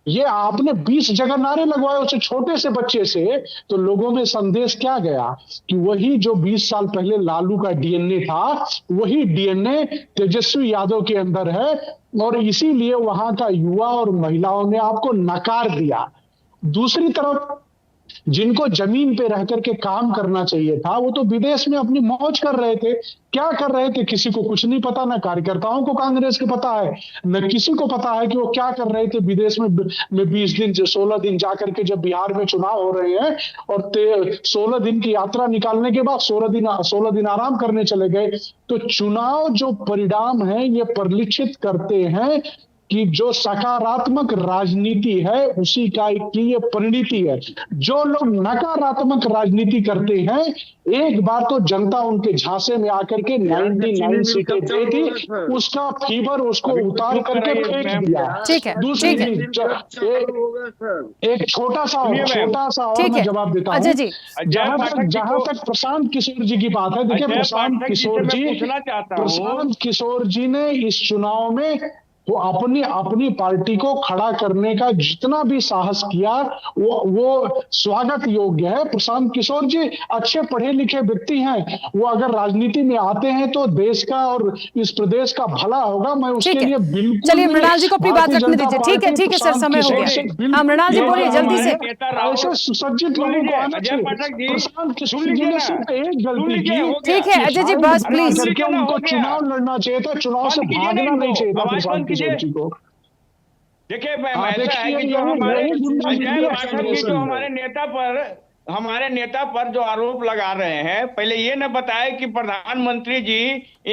ये आपने 20 जगह नारे लगवाए उसे छोटे से बच्चे से, तो लोगों में संदेश क्या गया कि वही जो 20 साल पहले लालू का डीएनए था वही डीएनए तेजस्वी यादव के अंदर है, और इसीलिए वहां का युवा और महिलाओं ने आपको नकार दिया। दूसरी तरफ जिनको जमीन पे रह करके काम करना चाहिए था वो तो विदेश में अपनी मौज कर रहे थे। क्या कर रहे थे किसी को कुछ नहीं पता, ना कार्यकर्ताओं को कांग्रेस के पता है, न किसी को पता है कि वो क्या कर रहे थे विदेश में 20 दिन 16 दिन जाकर के, जब बिहार में चुनाव हो रहे हैं और 16 दिन की यात्रा निकालने के बाद 16 दिन आराम करने चले गए। तो चुनाव जो परिणाम है ये परिलक्षित करते हैं कि जो सकारात्मक राजनीति है उसी की ये परिणति है। जो लोग नकारात्मक राजनीति करते हैं, एक बार तो जनता उनके झांसे में आकर के 99 सीटें दे दी, उसका फीवर उसको उतार करके फेंक दिया। ठीक है, दूसरी एक छोटा सा और मैं जवाब देता हूँ। जी जहां तक प्रशांत किशोर जी की बात है, देखिए प्रशांत किशोर जी ने इस चुनाव में वो अपनी पार्टी को खड़ा करने का जितना भी साहस किया वो स्वागत योग्य है। प्रशांत किशोर जी अच्छे पढ़े लिखे व्यक्ति हैं, वो अगर राजनीति में आते हैं तो देश का और इस प्रदेश का भला होगा। मैं उसके लिए बिल्कुल, चलिए मृणाल जी को अपनी बात रखने दीजिए। ठीक है सर, समय हो गया। हाँ मृणाल जी बोलिए जल्दी से। ऐसे सुसज्जित लोगों को आना चाहिए। प्रशांत किशोर जी ने सिर्फ एक गलती की। ठीक है अजय जी बस प्लीज। उनको चुनाव लड़ना चाहिए था, चुनाव से भागना नहीं चाहिए था प्रशांत किशोर जी को। देखिए ऐसा है कि जो हमारे नेता पर जो आरोप लगा रहे हैं, पहले ये न बताए कि प्रधानमंत्री जी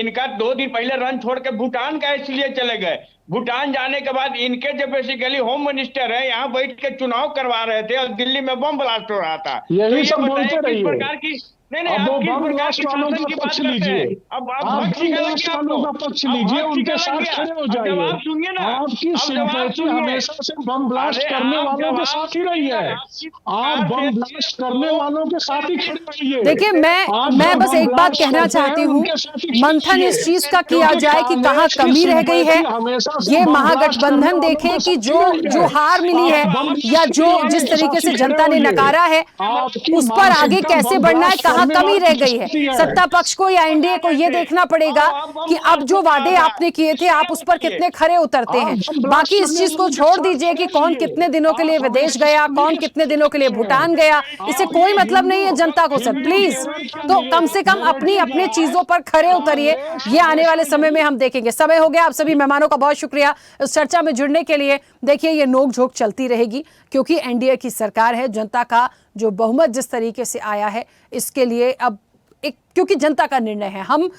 इनका 2 दिन पहले रन छोड़ के भूटान का इसलिए चले गए। भूटान जाने के बाद इनके जो बेसिकली होम मिनिस्टर है यहाँ बैठ के चुनाव करवा रहे थे और दिल्ली में बम ब्लास्ट हो रहा था। यही सब बोलते रहिए। प्रकार की नहीं अब वो बम ब्लास्ट वालों का पक्ष लीजिए, आप बम ब्लास्ट वालों का पक्ष लीजिए, उनके साथ खड़े हो जाइए। आपकी सिंपैथी हमेशा से बम ब्लास्ट करने वालों के साथ ही रही है। आप बम ब्लास्ट करने वालों के साथ ही खड़े रहिए। देखिए मैं बस एक बात कहना चाहती हूँ, मंथन इस चीज का किया जाए कि कहाँ कमी रह गई है। ये महागठबंधन देखे कि जो हार मिली है या जो जिस तरीके से जनता ने नकारा है उस पर आगे कैसे बढ़ना है, कहाँ कमी रह गई है। सत्ता पक्ष को या एनडीए को यह देखना पड़ेगा कि अब जो वादे आपने किए थे आप उस पर कितने खरे उतरते हैं। बाकी इस चीज को छोड़ दीजिए कि कौन कितने दिनों के लिए विदेश गया, कौन कितने दिनों के लिए भूटान गया, इससे कोई मतलब नहीं है जनता को सर प्लीज। तो कम से कम अपनी चीजों पर खरे उतरिए, ये आने वाले समय में हम देखेंगे। समय हो गया। आप सभी मेहमानों का बहुत शुक्रिया इस चर्चा में जुड़ने के लिए। देखिए ये नोकझोंक चलती रहेगी क्योंकि एनडीए की सरकार है। जनता का जो बहुमत जिस तरीके से आया है इसके लिए अब क्योंकि जनता का निर्णय है, हम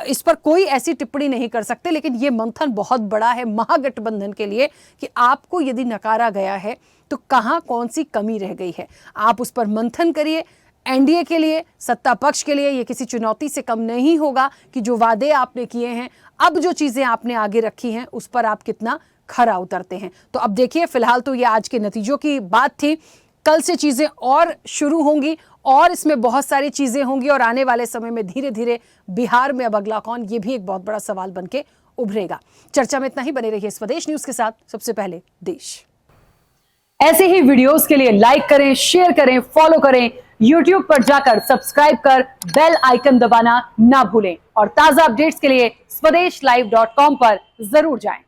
इस पर कोई ऐसी टिप्पणी नहीं कर सकते। लेकिन ये मंथन बहुत बड़ा है महागठबंधन के लिए कि आपको यदि नकारा गया है तो कहां कौन सी कमी रह गई है, आप उस पर मंथन करिए। एनडीए के लिए, सत्ता पक्ष के लिए ये किसी चुनौती से कम नहीं होगा कि जो वादे आपने किए हैं, अब जो चीजें आपने आगे रखी हैं उस पर आप कितना खरा उतरते हैं। तो अब देखिए, फिलहाल तो ये आज के नतीजों की बात थी। कल से चीजें और शुरू होंगी और इसमें बहुत सारी चीजें होंगी और आने वाले समय में धीरे धीरे बिहार में अब अगला कौन, ये भी एक बहुत बड़ा सवाल बनके उभरेगा। चर्चा में इतना ही। बने रहिए स्वदेश न्यूज के साथ। सबसे पहले देश। ऐसे ही वीडियोस के लिए लाइक करें, शेयर करें, फॉलो करें। YouTube पर जाकर सब्सक्राइब कर बेल आइकन दबाना ना भूलें और ताजा अपडेट्स के लिए swedeshlive.com पर जरूर जाएं।